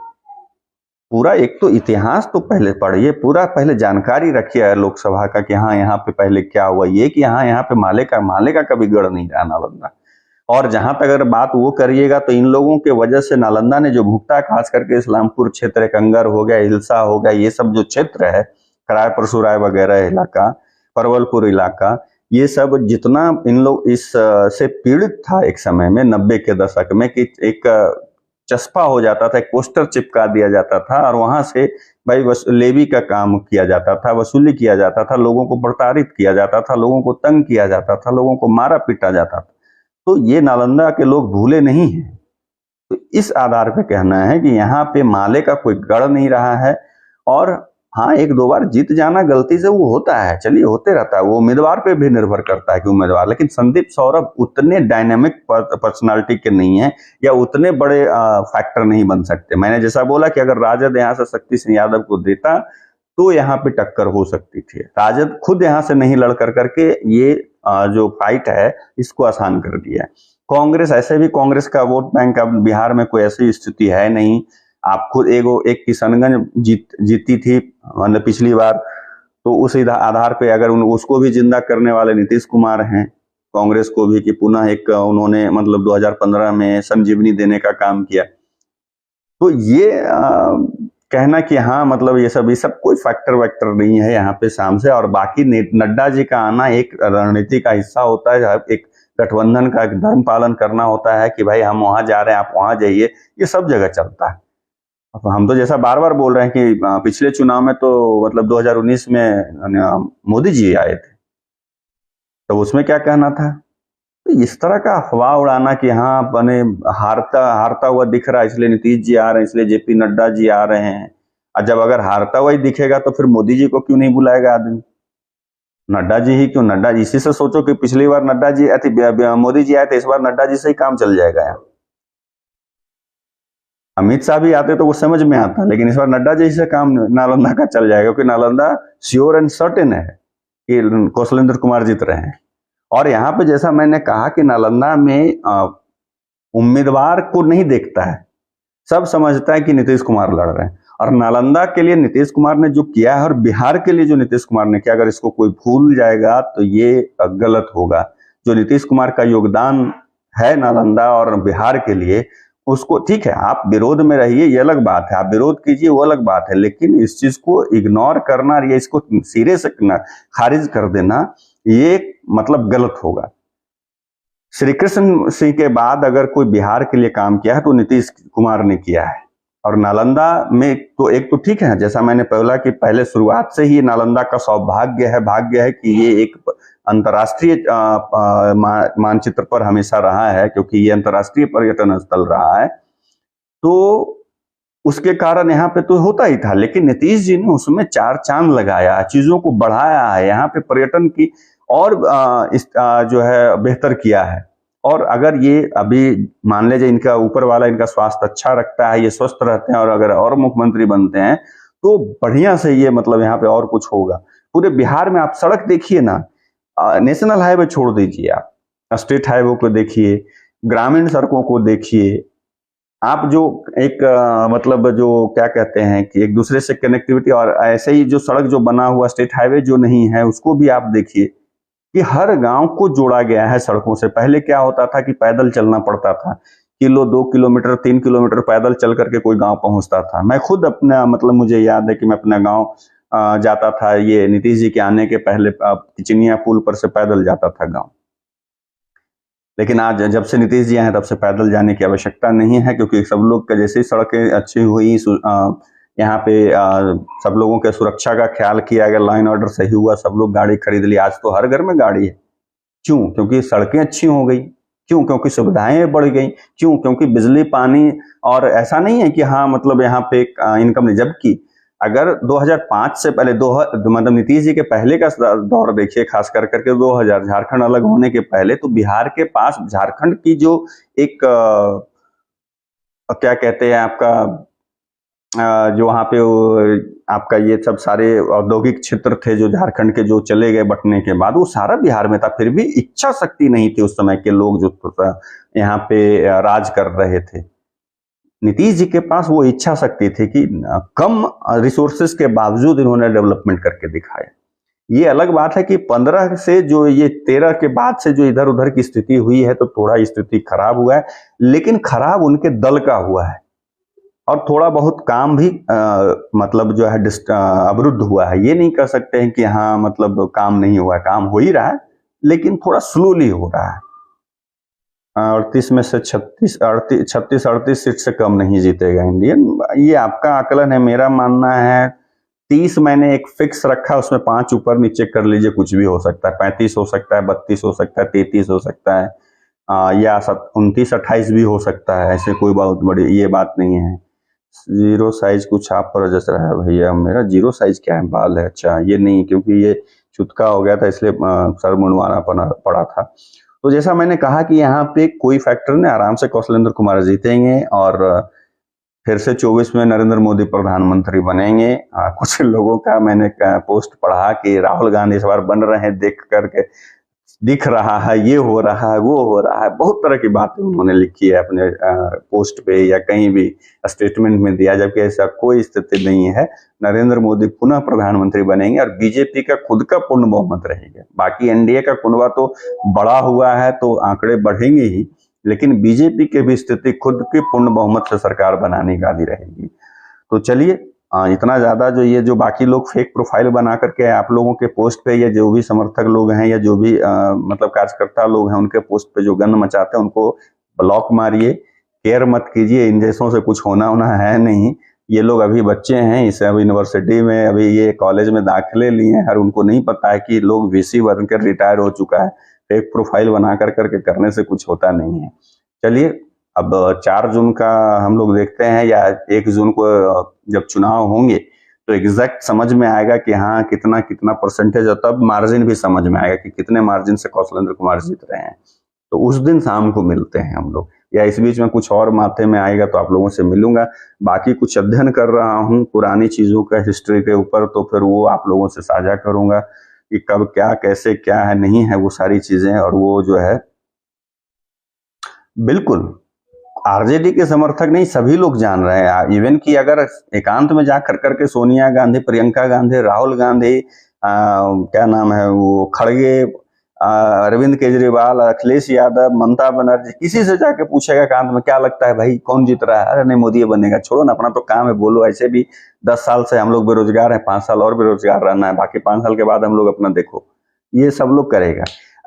पूरा, एक तो इतिहास तो पहले पढ़िए, पूरा पहले जानकारी रखिए लोकसभा का कि हाँ यहाँ पे पहले क्या हुआ। ये कि हाँ यहाँ पे माले का कभी गढ़ नहीं रहा नालंदा। और जहां तक अगर बात वो करिएगा तो इन लोगों के वजह से नालंदा ने जो भुगता, खास करके इस्लामपुर क्षेत्र, कंगर हो गया, हिलसा हो गया, ये सब जो क्षेत्र है, कराय परसुराय वगैरह इलाका, परवलपुर इलाका, ये सब जितना इन लोग इस से पीड़ित था एक समय में 90 के दशक में, कि एक चस्पा हो जाता था, एक पोस्टर चिपका दिया जाता था और वहां से भाई लेवी का काम किया जाता था, वसूली किया जाता था, लोगों को प्रताड़ित किया जाता था, लोगों को तंग किया जाता था, लोगों को मारा पीटा जाता था। तो ये नालंदा के लोग भूले नहीं हैं। तो इस आधार पे कहना है कि यहाँ पे माले का कोई गढ़ नहीं रहा है। और हाँ 1-2 बार जीत जाना गलती से वो होता है, चलिए होते रहता है, वो उम्मीदवार पे भी निर्भर करता है कि उम्मीदवार। लेकिन संदीप सौरभ उतने डायनामिक पर्सनालिटी के नहीं है या उतने बड़े फैक्टर नहीं बन सकते। मैंने जैसा बोला कि अगर राजद यहाँ से शक्ति सिंह यादव को देता तो यहाँ पे टक्कर हो सकती थी। राजद खुद यहाँ से नहीं लड़ कर करके ये जो फाइट है इसको आसान कर दिया है। कांग्रेस, ऐसे भी कांग्रेस का वोट बैंक अब बिहार में कोई ऐसी स्थिति है नहीं। आप खुद एक किशनगंज जीती थी मतलब पिछली बार, तो उस आधार पे अगर उसको भी जिंदा करने वाले नीतीश कुमार हैं, कांग्रेस को भी, कि पुनः एक उन्होंने मतलब 2015 में संजीवनी देने का काम किया। तो ये कहना कि हाँ मतलब ये सब कोई फैक्टर वैक्टर नहीं है यहाँ पे शाम से। और बाकी नड्डा जी का आना एक रणनीति का हिस्सा होता है, एक गठबंधन का धर्म पालन करना होता है कि भाई हम वहां जा रहे हैं, आप वहां जाइए, ये सब जगह चलता है। हम तो जैसा बार बार बोल रहे हैं कि पिछले चुनाव में तो मतलब 2019 में मोदी जी आए थे, तो उसमें क्या कहना था, तो इस तरह का अफवाह उड़ाना कि हाँ बने हारता हारता हुआ दिख रहा है इसलिए नीतीश जी आ रहे हैं, इसलिए जेपी नड्डा जी आ रहे हैं, और जब अगर हारता हुआ ही दिखेगा तो फिर मोदी जी को क्यों नहीं बुलाएगा आदमी? नड्डा जी ही क्यों? नड्डा जी इसी से सोचो कि पिछली बार नड्डा जी मोदी जी आए थे, इस बार नड्डा जी से ही काम चल जाएगा यहाँ। अमित शाह भी आते तो वो समझ में आता, लेकिन इस बार नड्डा जी से काम नालंदा का चल जाएगा, क्योंकि नालंदा श्योर एंड सर्टेन है कि कौशलेंद्र कुमार जीत रहे हैं। और यहाँ पे जैसा मैंने कहा कि नालंदा में उम्मीदवार को नहीं देखता है, सब समझता है कि नीतीश कुमार लड़ रहे हैं। और नालंदा के लिए नीतीश कुमार ने जो किया है और बिहार के लिए जो नीतीश कुमार ने किया, अगर इसको कोई भूल जाएगा तो ये गलत होगा। जो नीतीश कुमार का योगदान है नालंदा और बिहार के लिए, उसको ठीक है आप विरोध में रहिए, ये अलग बात है, आप विरोध कीजिए वो अलग बात है, लेकिन इस चीज को इग्नोर करना या इसको सिरे से खारिज कर देना ये मतलब गलत होगा। श्री कृष्ण सिंह के बाद अगर कोई बिहार के लिए काम किया है तो नीतीश कुमार ने किया है। और नालंदा में तो एक तो ठीक है, जैसा मैंने बोला कि पहले शुरुआत से ही नालंदा का सौभाग्य है, भाग्य है कि ये एक अंतर्राष्ट्रीय मानचित्र पर हमेशा रहा है, क्योंकि ये अंतर्राष्ट्रीय पर्यटन स्थल रहा है, तो उसके कारण यहाँ पे तो होता ही था। लेकिन नीतीश जी ने उसमें चार चांद लगाया, चीजों को बढ़ाया है, यहाँ पे पर्यटन की और जो है बेहतर किया है। और अगर ये अभी मान लीजिए इनका ऊपर वाला इनका स्वास्थ्य अच्छा रखता है, ये स्वस्थ रहते हैं और अगर और मुख्यमंत्री बनते हैं तो बढ़िया से ये मतलब यहाँ पे और कुछ होगा। पूरे बिहार में आप सड़क देखिए ना, नेशनल हाईवे छोड़ दीजिए, आप स्टेट हाईवे को देखिए, ग्रामीण सड़कों को देखिए, आप जो एक मतलब जो क्या कहते हैं कि एक दूसरे से कनेक्टिविटी, और ऐसे ही जो सड़क जो बना हुआ स्टेट हाईवे जो नहीं है उसको भी आप देखिए कि हर गांव को जोड़ा गया है सड़कों से। पहले क्या होता था कि पैदल चलना पड़ता था, 2 किलोमीटर 3 किलोमीटर पैदल चल करके कोई गांव पहुंचता था। मैं खुद अपना मतलब मुझे याद है कि मैं अपना गांव जाता था, ये नीतीश जी के आने के पहले किचनिया पुल पर से पैदल जाता था गांव। लेकिन आज जब से नीतीश जी आए तब से पैदल जाने की आवश्यकता नहीं है, क्योंकि सब लोग का जैसे ही सड़कें अच्छी हुई, यहाँ पे सब लोगों के सुरक्षा का ख्याल किया गया, लाइन ऑर्डर सही हुआ, सब लोग गाड़ी खरीद ली। आज तो हर घर में गाड़ी है। क्यों? क्योंकि सड़कें अच्छी हो गई। क्यों? क्योंकि सुविधाएं बढ़ गई। क्यों? क्योंकि बिजली पानी, और ऐसा नहीं है कि हाँ मतलब यहाँ पे इनकम नहीं, जबकि अगर 2005 से पहले मतलब नीतीश जी के पहले का दौर देखिए, खास कर करके 2000 झारखंड अलग होने के पहले, तो बिहार के पास झारखंड की जो एक क्या कहते हैं आपका जो वहाँ पे आपका ये सब सारे औद्योगिक क्षेत्र थे जो झारखंड के जो चले गए बंटने के बाद, वो सारा बिहार में था। फिर भी इच्छा शक्ति नहीं थी उस समय के लोग जो यहाँ पे राज कर रहे थे। नीतीश जी के पास वो इच्छा शक्ति थी कि कम रिसोर्सेज के बावजूद इन्होंने डेवलपमेंट करके दिखाया। ये अलग बात है कि 15 से जो ये 13 के बाद से जो इधर उधर की स्थिति हुई है तो थोड़ा स्थिति खराब हुआ है, लेकिन खराब उनके दल का हुआ है और थोड़ा बहुत काम भी मतलब जो है अवरुद्ध हुआ है। ये नहीं कह सकते हैं कि हाँ मतलब काम नहीं हुआ है, काम हो ही रहा है, लेकिन थोड़ा स्लोली हो रहा है। 38 में से 36-38 सीट से कम नहीं जीतेगा इंडियन। ये आपका आकलन है, मेरा मानना है 30 मैंने एक फिक्स रखा, उसमें 5 ऊपर नीचे कर लीजिए, कुछ भी हो सकता है। 35 हो सकता है, 32 हो सकता है, 33 हो सकता है, या 29-28 भी हो सकता है। ऐसे कोई बहुत बड़ी ये बात नहीं है। जीरो साइज कुछ आप पर जस रहा है भैया, मेरा जीरो साइज क्या है? बाल है? अच्छा, ये नहीं, क्योंकि ये चुटका हो गया था इसलिए सर मुंडवाना पड़ा था। तो जैसा मैंने कहा कि यहाँ पे कोई फैक्टर नहीं, आराम से कौशलेंद्र कुमार जीतेंगे और फिर से 24 में नरेंद्र मोदी प्रधानमंत्री बनेंगे। कुछ लोगों का मैंने पोस्ट पढ़ा कि राहुल गांधी इस बार बन रहे हैं, देख करके दिख रहा है, ये हो रहा है, वो हो रहा है, बहुत तरह की बातें उन्होंने लिखी है अपने पोस्ट पे या कहीं भी स्टेटमेंट में दिया, जबकि ऐसा कोई स्थिति नहीं है। नरेंद्र मोदी पुनः प्रधानमंत्री बनेंगे और बीजेपी का खुद का पूर्ण बहुमत रहेगा। बाकी एनडीए का कुनबा तो बड़ा हुआ है तो आंकड़े बढ़ेंगे ही, लेकिन बीजेपी के भी स्थिति खुद की पूर्ण बहुमत से सरकार बनाने वाली रहेगी। तो चलिए, इतना ज्यादा जो ये जो बाकी लोग फेक प्रोफाइल बना करके आप लोगों के पोस्ट पे, या जो भी समर्थक लोग हैं या जो भी मतलब कार्यकर्ता लोग हैं उनके पोस्ट पे जो गंद मचाते हैं उनको ब्लॉक मारिए, केयर मत कीजिए। इन जैसों से कुछ होना है नहीं। ये लोग अभी बच्चे हैं, इसे अभी यूनिवर्सिटी में, अभी ये कॉलेज में दाखिले लिए हैं और उनको नहीं पता है कि लोग वीसी बनकर रिटायर हो चुका है। एक प्रोफाइल बना करके करने से कुछ होता नहीं है। चलिए, अब 4 जून का हम लोग देखते हैं, या 1 जून को जब चुनाव होंगे तो एग्जैक्ट समझ में आएगा कि हाँ कितना कितना परसेंटेज, और तब मार्जिन भी समझ में आएगा कि कितने मार्जिन से कौशलेंद्र कुमार जीत रहे हैं। तो उस दिन शाम को मिलते हैं हम लोग, या इस बीच में कुछ और माथे में आएगा तो आप लोगों से मिलूंगा। बाकी कुछ अध्ययन कर रहा हूँ पुरानी चीजों का, हिस्ट्री के ऊपर, तो फिर वो आप लोगों से साझा करूंगा कि कब क्या कैसे क्या है नहीं है वो सारी चीजें। और वो जो है बिल्कुल आरजेडी के समर्थक नहीं, सभी लोग जान रहे हैं। इवन कि अगर एकांत में जाकर करके सोनिया गांधी, प्रियंका गांधी, राहुल गांधी, क्या नाम है वो, खड़गे, अरविंद केजरीवाल, अखिलेश यादव, ममता बनर्जी, किसी से जाके पूछेगा एकांत में क्या लगता है भाई कौन जीत रहा है, अरे नहीं मोदी बनेगा। छोड़ो ना, अपना तो काम है, बोलो। ऐसे भी 10 साल से हम लोग बेरोजगार हैं, 5 साल और बेरोजगार रहना है, बाकी 5 साल के बाद हम लोग अपना देखो, ये सब लोग करेगा।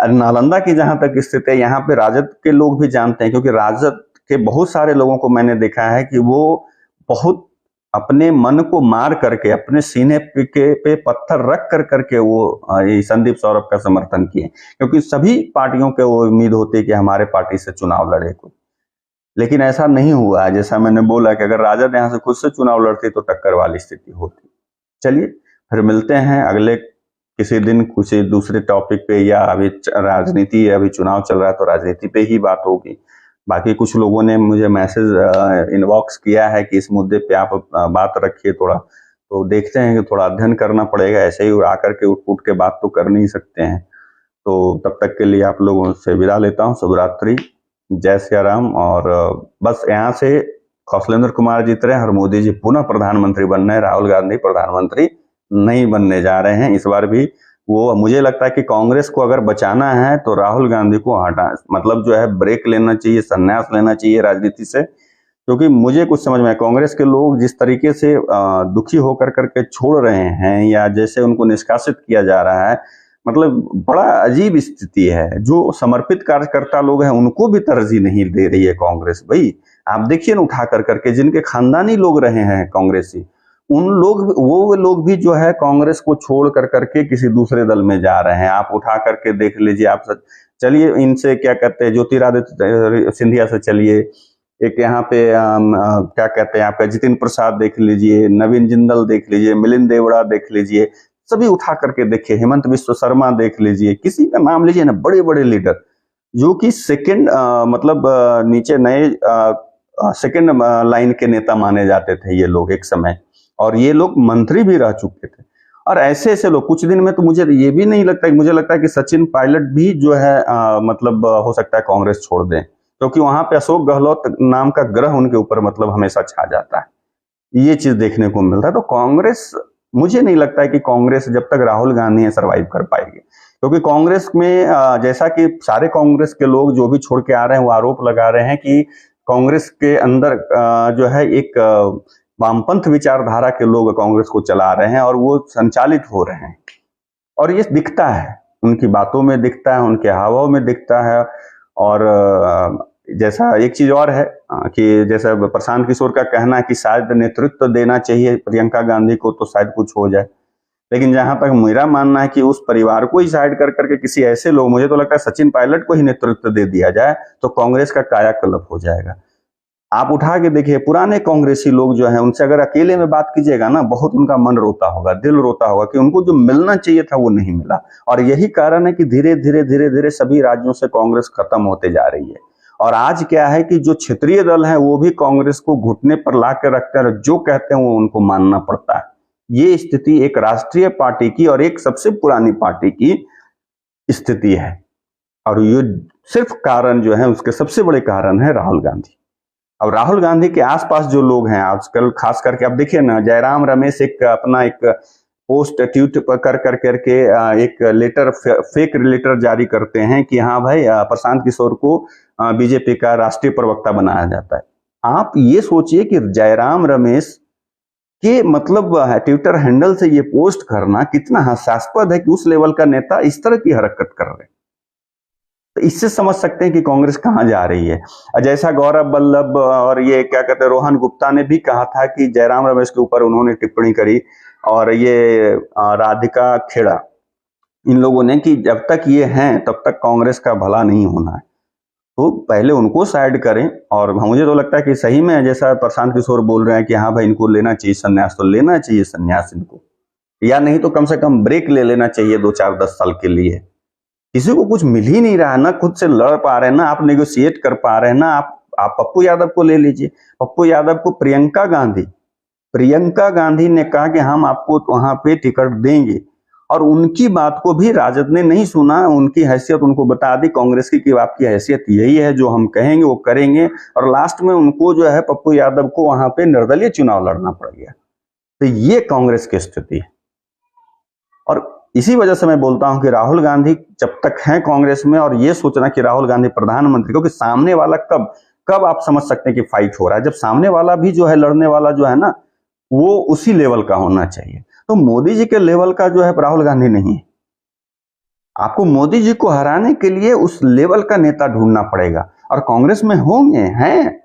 नालंदा की जहां तक स्थिति है, यहाँ पे राजद के लोग भी जानते हैं, क्योंकि राजद के बहुत सारे लोगों को मैंने देखा है कि वो बहुत अपने मन को मार करके, अपने सीने पे पत्थर रख करके वो संदीप सौरभ का समर्थन किए, क्योंकि सभी पार्टियों के वो उम्मीद होती है कि हमारे पार्टी से चुनाव लड़े कोई। लेकिन ऐसा नहीं हुआ है। जैसा मैंने बोला कि अगर राजद यहाँ से खुद से चुनाव लड़ती तो टक्कर वाली स्थिति होती। चलिए, फिर मिलते हैं अगले किसी दिन किसी दूसरे टॉपिक पे, या अभी राजनीति, अभी चुनाव चल रहा है तो राजनीति पे ही बात होगी। बाकी कुछ लोगों ने मुझे मैसेज इनबॉक्स किया है कि इस मुद्दे पे आप बात रखिए थोड़ा, तो देखते हैं कि थोड़ा अध्ययन करना पड़ेगा। ऐसे ही आकर के उठ के बात तो कर नहीं सकते हैं। तो तब तक के लिए आप लोगों से विदा लेता हूँ। शुभ रात्रि, जय सिया राम। और बस यहाँ से कौशलेंद्र कुमार जीत रहे हैं और मोदी जी पुनः प्रधानमंत्री बन रहे हैं, राहुल गांधी प्रधानमंत्री नहीं बनने जा रहे हैं इस बार भी। वो मुझे लगता है कि कांग्रेस को अगर बचाना है तो राहुल गांधी को हटा, मतलब जो है ब्रेक लेना चाहिए, संन्यास लेना चाहिए राजनीति से। क्योंकि मुझे कुछ समझ में, कांग्रेस के लोग जिस तरीके से दुखी होकर करके छोड़ रहे हैं, या जैसे उनको निष्कासित किया जा रहा है, मतलब बड़ा अजीब स्थिति है। जो समर्पित कार्यकर्ता लोग हैं उनको भी तरजीह नहीं दे रही है कांग्रेस। भाई आप देखिए ना, उठा करके जिनके खानदानी लोग रहे हैं कांग्रेसी, उन लोग, वो लोग भी जो है कांग्रेस को छोड़ करके किसी दूसरे दल में जा रहे हैं। आप उठा करके देख लीजिए। आप चलिए इनसे क्या कहते हैं, ज्योतिरादित्य सिंधिया से चलिए, एक यहाँ पे क्या कहते हैं आपका जितिन प्रसाद देख लीजिए, नवीन जिंदल देख लीजिए, मिलिंद देवड़ा देख लीजिए, सभी उठा करके देखिए, हेमंत बिश्व शर्मा देख लीजिए, किसी का नाम लीजिए ना, बड़े बड़े लीडर जो कि सेकंड मतलब नीचे नए सेकंड लाइन के नेता माने जाते थे ये लोग एक समय, और ये लोग मंत्री भी रह चुके थे। और ऐसे ऐसे लोग कुछ दिन में, तो मुझे ये भी नहीं लगता, मुझे लगता है कि सचिन पायलट भी जो है मतलब हो सकता है कांग्रेस छोड़ दें, क्योंकि वहां पे अशोक गहलोत नाम का ग्रह उनके ऊपर मतलब हमेशा छा जाता है। ये चीज देखने को मिलता है। तो कांग्रेस, मुझे नहीं लगता है कि कांग्रेस जब तक राहुल गांधी है सर्वाइव कर पाएगी, क्योंकि कांग्रेस में जैसा कि सारे कांग्रेस के लोग जो भी छोड़ के आ रहे हैं वो आरोप लगा रहे हैं कि कांग्रेस के अंदर जो है एक वामपंथ विचारधारा के लोग कांग्रेस को चला रहे हैं और वो संचालित हो रहे हैं। और ये दिखता है, उनकी बातों में दिखता है, उनके हावभाव में दिखता है। और जैसा एक चीज और है कि जैसा प्रशांत किशोर का कहना है कि शायद नेतृत्व देना चाहिए प्रियंका गांधी को तो शायद कुछ हो जाए, लेकिन जहां तक मेरा मानना है कि उस परिवार को ही साइड कर करके किसी ऐसे लोग, मुझे तो लगता है सचिन पायलट को ही नेतृत्व दे दिया जाए तो कांग्रेस का कायाकल्प हो जाएगा। आप उठा के देखिए, पुराने कांग्रेसी लोग जो हैं उनसे अगर अकेले में बात कीजिएगा ना, बहुत उनका मन रोता होगा, दिल रोता होगा कि उनको जो मिलना चाहिए था वो नहीं मिला। और यही कारण है कि धीरे धीरे धीरे धीरे सभी राज्यों से कांग्रेस खत्म होते जा रही है। और आज क्या है कि जो क्षेत्रीय दल है वो भी कांग्रेस को घुटने पर ला के रखते हैं, जो कहते हैं वो उनको मानना पड़ता है। ये स्थिति एक राष्ट्रीय पार्टी की और एक सबसे पुरानी पार्टी की स्थिति है। और ये सिर्फ कारण जो है, उसके सबसे बड़े कारण है राहुल गांधी। अब राहुल गांधी के आसपास जो लोग हैं आजकल, खास करके आप देखिए ना, जयराम रमेश एक अपना एक पोस्ट ट्वीट कर करके एक लेटर, फेक लेटर जारी करते हैं कि हाँ भाई प्रशांत किशोर को बीजेपी का राष्ट्रीय प्रवक्ता बनाया जाता है। आप ये सोचिए कि जयराम रमेश के मतलब ट्विटर हैंडल से ये पोस्ट करना कितना हास्यास्पद है कि उस लेवल का नेता इस तरह की हरकत कर रहे हैं। तो इससे समझ सकते हैं कि कांग्रेस कहां जा रही है। जैसा गौरव वल्लभ और ये क्या कहते हैं रोहन गुप्ता ने भी कहा था कि जयराम रमेश के ऊपर उन्होंने टिप्पणी करी, और ये राधिका खेड़ा, इन लोगों ने, कि जब तक ये हैं तब तक कांग्रेस का भला नहीं होना है, तो पहले उनको साइड करें। और मुझे तो लगता है कि सही में जैसा प्रशांत किशोर बोल रहे हैं कि हाँ भाई इनको लेना चाहिए संन्यास, तो लेना चाहिए संन्यास इनको, या नहीं तो कम से कम ब्रेक ले लेना चाहिए 2-4-10 साल के लिए। किसी को कुछ मिल ही नहीं रहा है, ना खुद से लड़ पा रहे हैं, ना आप नेगोशिएट कर पा रहे हैं, ना आप पप्पू यादव को ले लीजिए। पप्पू यादव को प्रियंका गांधी ने कहा कि हम आपको वहां पे टिकट देंगे, और उनकी बात को भी राजद ने नहीं सुना। उनकी हैसियत उनको बता दी कांग्रेस की कि आपकी हैसियत यही है, जो हम कहेंगे वो करेंगे, और लास्ट में उनको जो है पप्पू यादव को वहां पे निर्दलीय चुनाव लड़ना पड़ गया। तो ये कांग्रेस की स्थिति है, और इसी वजह से मैं बोलता हूं कि राहुल गांधी जब तक हैं कांग्रेस में, और ये सोचना कि राहुल गांधी प्रधानमंत्री, क्योंकि सामने वाला कब आप समझ सकते हैं कि फाइट हो रहा है, जब सामने वाला भी जो है लड़ने वाला जो है ना, वो उसी लेवल का होना चाहिए। तो मोदी जी के लेवल का जो है राहुल गांधी नहीं है। आपको मोदी जी को हराने के लिए उस लेवल का नेता ढूंढना पड़ेगा, और कांग्रेस में होंगे, हैं,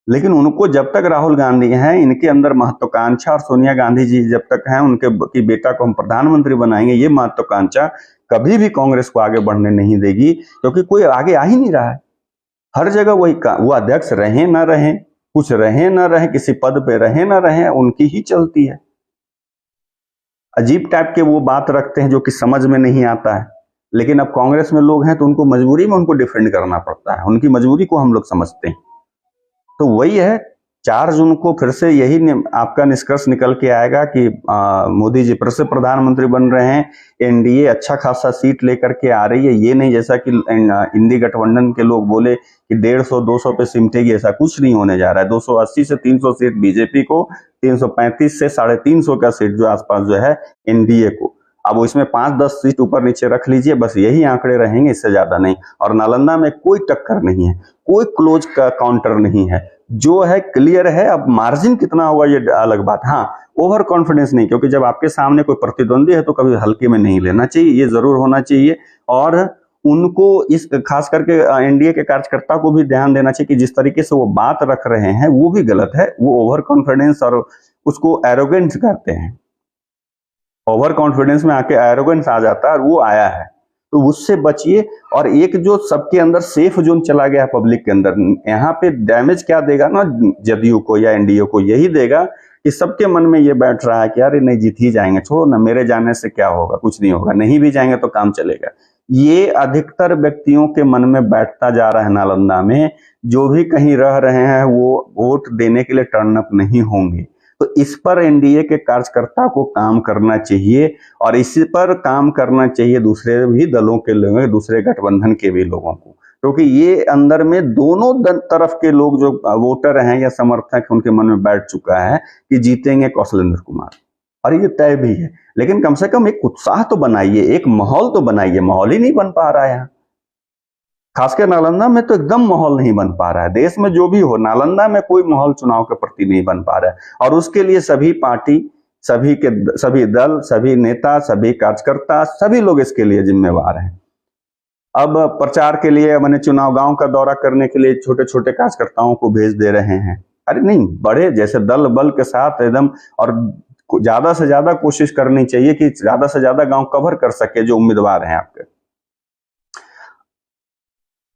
लेकिन उनको जब तक राहुल गांधी हैं, इनके अंदर महत्वाकांक्षा, और सोनिया गांधी जी जब तक हैं उनके कि बेटा को हम प्रधानमंत्री बनाएंगे, ये महत्वाकांक्षा कभी भी कांग्रेस को आगे बढ़ने नहीं देगी, क्योंकि कोई आगे आ ही नहीं रहा है। हर जगह वो अध्यक्ष रहे ना रहे, कुछ रहे ना रहे, किसी पद पे रहे ना रहे, उनकी ही चलती है। अजीब टाइप के वो बात रखते हैं जो कि समझ में नहीं आता है, लेकिन अब कांग्रेस में लोग हैं तो उनको मजबूरी में उनको डिफेंड करना पड़ता है, उनकी मजबूरी को हम लोग समझते हैं। तो वही है, 4 जून को फिर से यही आपका निष्कर्ष निकल के आएगा कि मोदी जी फिर से प्रधानमंत्री बन रहे हैं। एनडीए अच्छा खासा सीट लेकर के आ रही है, ये नहीं जैसा कि इंडी गठबंधन के लोग बोले कि 150-200 पे सिमटेगी, ऐसा कुछ नहीं होने जा रहा है। 280 से 300 सीट बीजेपी को, 335 से 350 का सीट जो आसपास जो है एनडीए को। अब इसमें 5-10 सीट ऊपर नीचे रख लीजिए, बस यही आंकड़े रहेंगे, इससे ज्यादा नहीं। और नालंदा में कोई टक्कर नहीं है, कोई क्लोज का काउंटर नहीं है, जो है क्लियर है। अब मार्जिन कितना होगा ये अलग बात। हाँ, ओवर कॉन्फिडेंस नहीं, क्योंकि जब आपके सामने कोई प्रतिद्वंदी है तो कभी हल्के में नहीं लेना चाहिए, ये जरूर होना चाहिए। और उनको इस खास करके एनडीए के कार्यकर्ता को भी ध्यान देना चाहिए कि जिस तरीके से वो बात रख रहे हैं वो भी गलत है। वो ओवर कॉन्फिडेंस और उसको एरोगेंस करते हैं, ओवर कॉन्फिडेंस में आके एरोगेंस आ जाता है, और वो आया है, तो उससे बचिए। और एक जो सबके अंदर सेफ जोन चला गया है पब्लिक के अंदर, यहाँ पे डैमेज क्या देगा ना जदयू को या एनडीए को, यही देगा कि सबके मन में ये बैठ रहा है कि यार नहीं जीत ही जाएंगे, छोड़ो ना, मेरे जाने से क्या होगा, कुछ नहीं होगा, नहीं भी जाएंगे तो काम चलेगा। ये अधिकतर व्यक्तियों के मन में बैठता जा रहा है नालंदा में। जो भी कहीं रह रहे हैं वो वोट देने के लिए टर्न अप नहीं होंगे। तो इस पर एनडीए के कार्यकर्ता को काम करना चाहिए, और इसी पर काम करना चाहिए दूसरे भी दलों के लोगों, दूसरे गठबंधन के भी लोगों को, क्योंकि ये अंदर में दोनों तरफ के लोग जो वोटर हैं या समर्थक, उनके मन में बैठ चुका है कि जीतेंगे कौशलेंद्र कुमार, और ये तय भी है। लेकिन कम से कम एक उत्साह तो बनाइए, एक माहौल तो बनाइए। माहौल ही नहीं बन पा रहा है यहाँ, खासकर नालंदा में तो एकदम माहौल नहीं बन पा रहा है। देश में जो भी हो, नालंदा में कोई माहौल चुनाव के प्रति नहीं बन पा रहा है, और उसके लिए सभी पार्टी, सभी दल, सभी नेता, सभी कार्यकर्ता, सभी लोग इसके लिए जिम्मेवार हैं। अब प्रचार के लिए मैंने चुनाव गांव का दौरा करने के लिए छोटे छोटे कार्यकर्ताओं को भेज दे रहे हैं। अरे नहीं, बड़े जैसे दल बल के साथ एकदम, और ज्यादा से ज्यादा कोशिश करनी चाहिए कि ज्यादा से ज्यादा गांव कवर कर सके जो उम्मीदवार हैं आपके।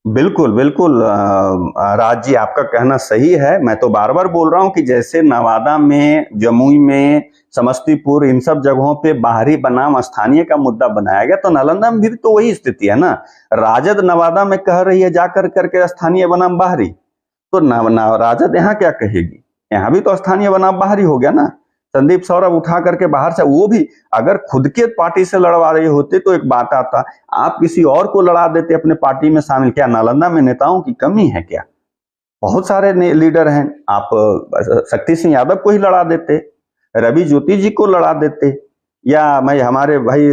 बिल्कुल बिल्कुल राज जी, आपका कहना सही है। मैं तो बार बार बोल रहा हूं कि जैसे नवादा में, जमुई में, समस्तीपुर, इन सब जगहों पे बाहरी बनाम स्थानीय का मुद्दा बनाया गया, तो नालंदा में भी तो वही स्थिति है ना। राजद नवादा में कह रही है जाकर करके स्थानीय बनाम बाहरी, तो राजद यहाँ क्या कहेगी? यहाँ भी तो स्थानीय बनाम बाहरी हो गया ना। संदीप सौरभ उठा करके बाहर से, वो भी अगर खुद के पार्टी से लड़वा रहे होते तो एक बात आता, आप किसी और को लड़ा देते अपने पार्टी में शामिल। क्या नालंदा में नेताओं की कमी है क्या? बहुत सारे लीडर हैं, आप शक्ति सिंह यादव को ही लड़ा देते, रवि ज्योति जी को लड़ा देते, या मैं हमारे भाई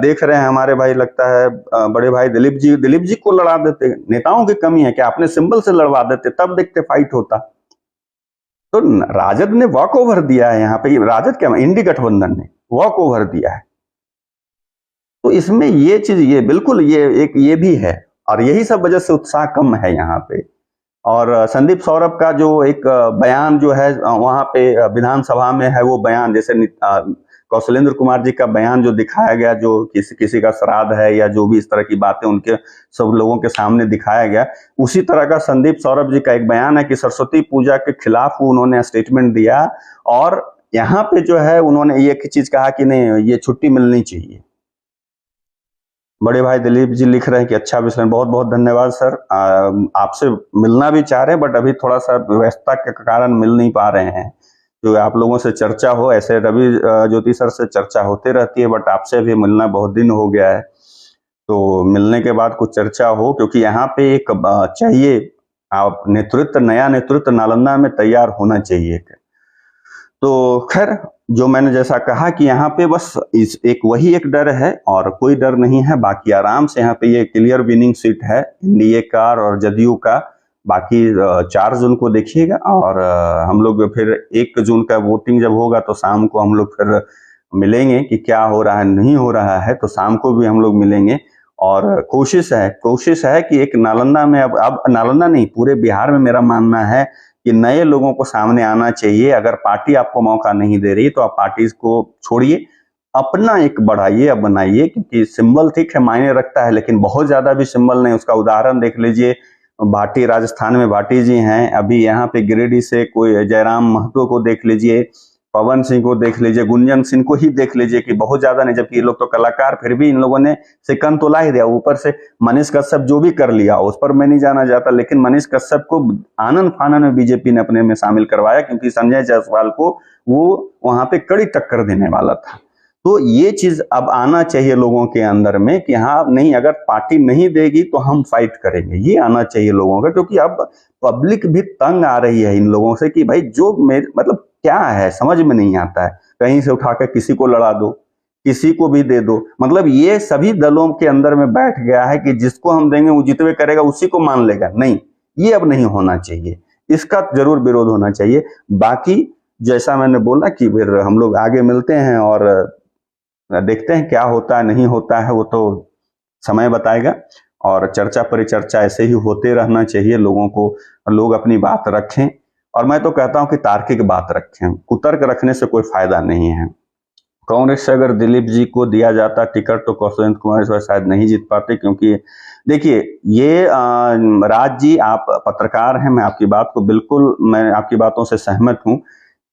देख रहे हैं, हमारे भाई लगता है बड़े भाई दिलीप जी को लड़ा देते। नेताओं की कमी है क्या? अपने सिंबल से लड़वा देते, तब देखते फाइट होता। तो राजद ने वॉक ओवर दिया है यहाँ पे। राजद क्या, इंडी गठबंधन ने वॉक ओवर दिया है। तो इसमें ये चीज, ये बिल्कुल ये एक ये भी है। और यही सब वजह से उत्साह कम है यहाँ पे। और संदीप सौरभ का जो एक बयान जो है वहाँ पे विधानसभा में है, वो बयान जैसे कौशलेंद्र कुमार जी का बयान जो दिखाया गया, जो किसी किसी का श्राद्ध है या जो भी इस तरह की बातें उनके सब लोगों के सामने दिखाया गया, उसी तरह का संदीप सौरभ जी का एक बयान है कि सरस्वती पूजा के खिलाफ उन्होंने स्टेटमेंट दिया। और यहाँ पे जो है उन्होंने ये चीज कहा कि नहीं, ये छुट्टी मिलनी चाहिए। बड़े भाई दिलीप जी लिख रहे हैं कि अच्छा विषय, बहुत बहुत धन्यवाद सर। आपसे मिलना भी चाह रहे हैं, बट अभी थोड़ा सा व्यस्तता के कारण मिल नहीं पा रहे हैं। जो आप लोगों से चर्चा हो, ऐसे रवि ज्योति सर से चर्चा होती रहती है, बट आपसे भी मिलना बहुत दिन हो गया है, तो मिलने के बाद कुछ चर्चा हो, क्योंकि यहाँ पे एक चाहिए आप नेतृत्व, नया नेतृत्व नालंदा में तैयार होना चाहिए। तो खैर, जो मैंने जैसा कहा कि यहाँ पे बस वही एक डर है और कोई डर नहीं है, बाकी आराम से यहाँ पे ये क्लियर विनिंग सीट है एनडीए का और जदयू का। बाकी 4 जून को देखिएगा, और हम लोग फिर 1 जून का वोटिंग जब होगा तो शाम को हम लोग फिर मिलेंगे कि क्या हो रहा है, नहीं हो रहा है, तो शाम को भी हम लोग मिलेंगे। और कोशिश है कि एक नालंदा में, अब नालंदा नहीं, पूरे बिहार में मेरा मानना है कि नए लोगों को सामने आना चाहिए। अगर पार्टी आपको मौका नहीं दे रही तो आप पार्टी को छोड़िए, अपना एक बढ़ाइए, अब बनाइए, क्योंकि सिंबल ठीक है, मायने रखता है, लेकिन बहुत ज्यादा भी सिंबल नहीं। उसका उदाहरण देख लीजिए, भाटी, राजस्थान में भाटी जी हैं, अभी यहाँ पे गिरिडीह से कोई जयराम महतो को देख लीजिए, पवन सिंह को देख लीजिए, गुंजन सिंह को ही देख लीजिए, कि बहुत ज्यादा नहीं, जबकि ये लोग तो कलाकार, फिर भी इन लोगों ने सिकन तो ला ही दिया। ऊपर से मनीष कश्यप जो भी कर लिया, उस पर मैं नहीं जाना चाहता, लेकिन मनीष कश्यप को आनंद फानन में बीजेपी ने अपने में शामिल करवाया, क्योंकि संजय जायसवाल को वो वहां पे कड़ी टक्कर देने वाला था। तो ये चीज अब आना चाहिए लोगों के अंदर में कि हाँ नहीं, अगर पार्टी नहीं देगी तो हम फाइट करेंगे, ये आना चाहिए लोगों का। क्योंकि अब पब्लिक भी तंग आ रही है इन लोगों से कि भाई जो मतलब क्या है, समझ में नहीं आता है। कहीं से उठाकर किसी को लड़ा दो, किसी को भी दे दो, मतलब ये सभी दलों के अंदर में बैठ गया है कि जिसको हम देंगे वो जितवे करेगा, उसी को मान लेगा। नहीं, ये अब नहीं होना चाहिए, इसका जरूर विरोध होना चाहिए। बाकी जैसा मैंने बोला कि फिर हम लोग आगे मिलते हैं और देखते हैं क्या होता है, नहीं होता है, वो तो समय बताएगा। और चर्चा परिचर्चा ऐसे ही होते रहना चाहिए, लोगों को, लोग अपनी बात रखें। और मैं तो कहता हूं कि तार्किक बात रखें, कुतर्क रखने से कोई फायदा नहीं है। कांग्रेस से अगर दिलीप जी को दिया जाता टिकट तो कौशलेंद्र कुमार इस बार शायद नहीं जीत पाते, क्योंकि देखिए ये राज जी, आप पत्रकार हैं, मैं आपकी बात को बिल्कुल, मैं आपकी बातों से सहमत हूं।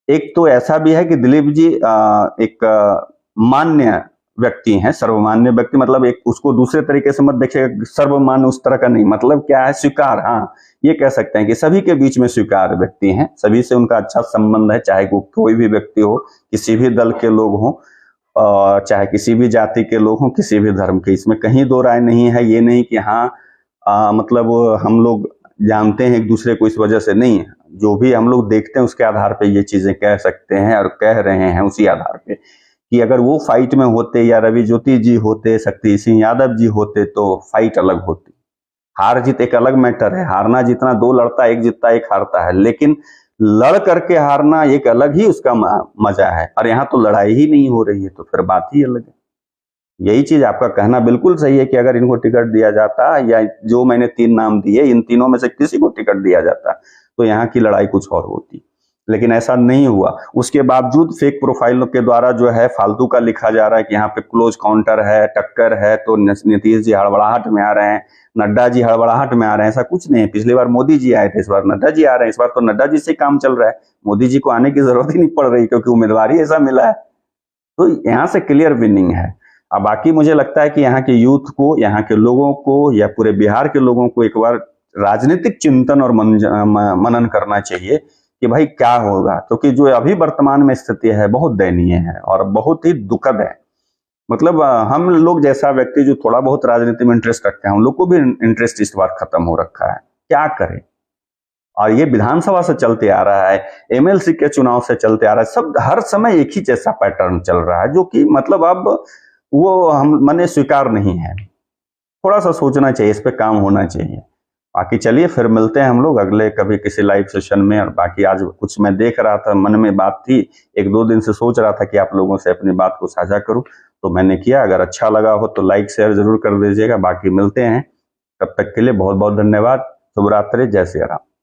एक तो ऐसा भी है कि दिलीप जी एक मान्य व्यक्ति हैं, सर्वमान्य व्यक्ति, मतलब एक उसको दूसरे तरीके से मत देखिएगा, सर्वमान्य उस तरह का नहीं, मतलब क्या है, स्वीकार, हाँ ये कह सकते हैं कि सभी के बीच में स्वीकार व्यक्ति हैं, सभी से उनका अच्छा संबंध है, चाहे वो कोई भी व्यक्ति हो, किसी भी दल के लोग हों, चाहे किसी भी जाति के लोग हों, किसी भी धर्म के, इसमें कहीं दो राय नहीं है। ये नहीं कि हाँ मतलब हम लोग जानते हैं एक दूसरे को इस वजह से, नहीं, जो भी हम लोग देखते हैं उसके आधार पे ये चीजें कह सकते हैं और कह रहे हैं उसी आधार पे कि अगर वो फाइट में होते या रवि ज्योति जी होते, शक्ति सिंह यादव जी होते तो फाइट अलग होती। हार जीत एक अलग मैटर है, हारना जीतना दो लड़ता, एक जीतता एक हारता है, लेकिन लड़ करके हारना एक अलग ही उसका मजा है। और यहाँ तो लड़ाई ही नहीं हो रही है, तो फिर बात ही अलग है। यही चीज आपका कहना बिल्कुल सही है कि अगर इनको टिकट दिया जाता, या जो मैंने 3 नाम दिए, इन तीनों में से किसी को टिकट दिया जाता, तो यहाँ की लड़ाई कुछ और होती, लेकिन ऐसा नहीं हुआ। उसके बावजूद फेक प्रोफाइलों के द्वारा जो है फालतू का लिखा जा रहा है कि यहाँ पे क्लोज काउंटर है, टक्कर है, तो नीतीश जी हड़बड़ाहट में आ रहे हैं, नड्डा जी हड़बड़ाहट में आ रहे हैं। ऐसा कुछ नहीं है। पिछली बार मोदी जी आए थे, इस बार नड्डा जी आ रहे हैं। इस बार तो नड्डा जी से काम चल रहा है, मोदी जी को आने की जरूरत ही नहीं पड़ रही, क्योंकि उम्मीदवार ही ऐसा मिला है। तो यहाँ से क्लियर विनिंग है। अब बाकी मुझे लगता है कि यहाँ के यूथ को, यहाँ के लोगों को, या पूरे बिहार के लोगों को एक बार राजनीतिक चिंतन और मनन करना चाहिए कि भाई क्या होगा, क्योंकि जो अभी वर्तमान में स्थिति है बहुत दयनीय है और बहुत ही दुखद है। मतलब हम लोग जैसा व्यक्ति जो थोड़ा बहुत राजनीति में इंटरेस्ट रखते हैं, हम लोग को भी इंटरेस्ट इस बार खत्म हो रखा है, क्या करें। और ये विधानसभा से चलते आ रहा है, एमएलसी के चुनाव से चलते आ रहा है, सब हर समय एक ही जैसा पैटर्न चल रहा है, जो कि मतलब अब वो हम मने स्वीकार नहीं है। थोड़ा सा सोचना चाहिए, इस पे काम होना चाहिए। बाकी चलिए फिर मिलते हैं हम लोग अगले कभी किसी लाइव सेशन में। और बाकी आज कुछ मैं देख रहा था, मन में बात थी, 1-2 दिन से सोच रहा था कि आप लोगों से अपनी बात को साझा करूं, तो मैंने किया। अगर अच्छा लगा हो तो लाइक शेयर जरूर कर दीजिएगा। बाकी मिलते हैं। तब तक के लिए बहुत बहुत धन्यवाद। शुभ रात्रि। जय सिया राम।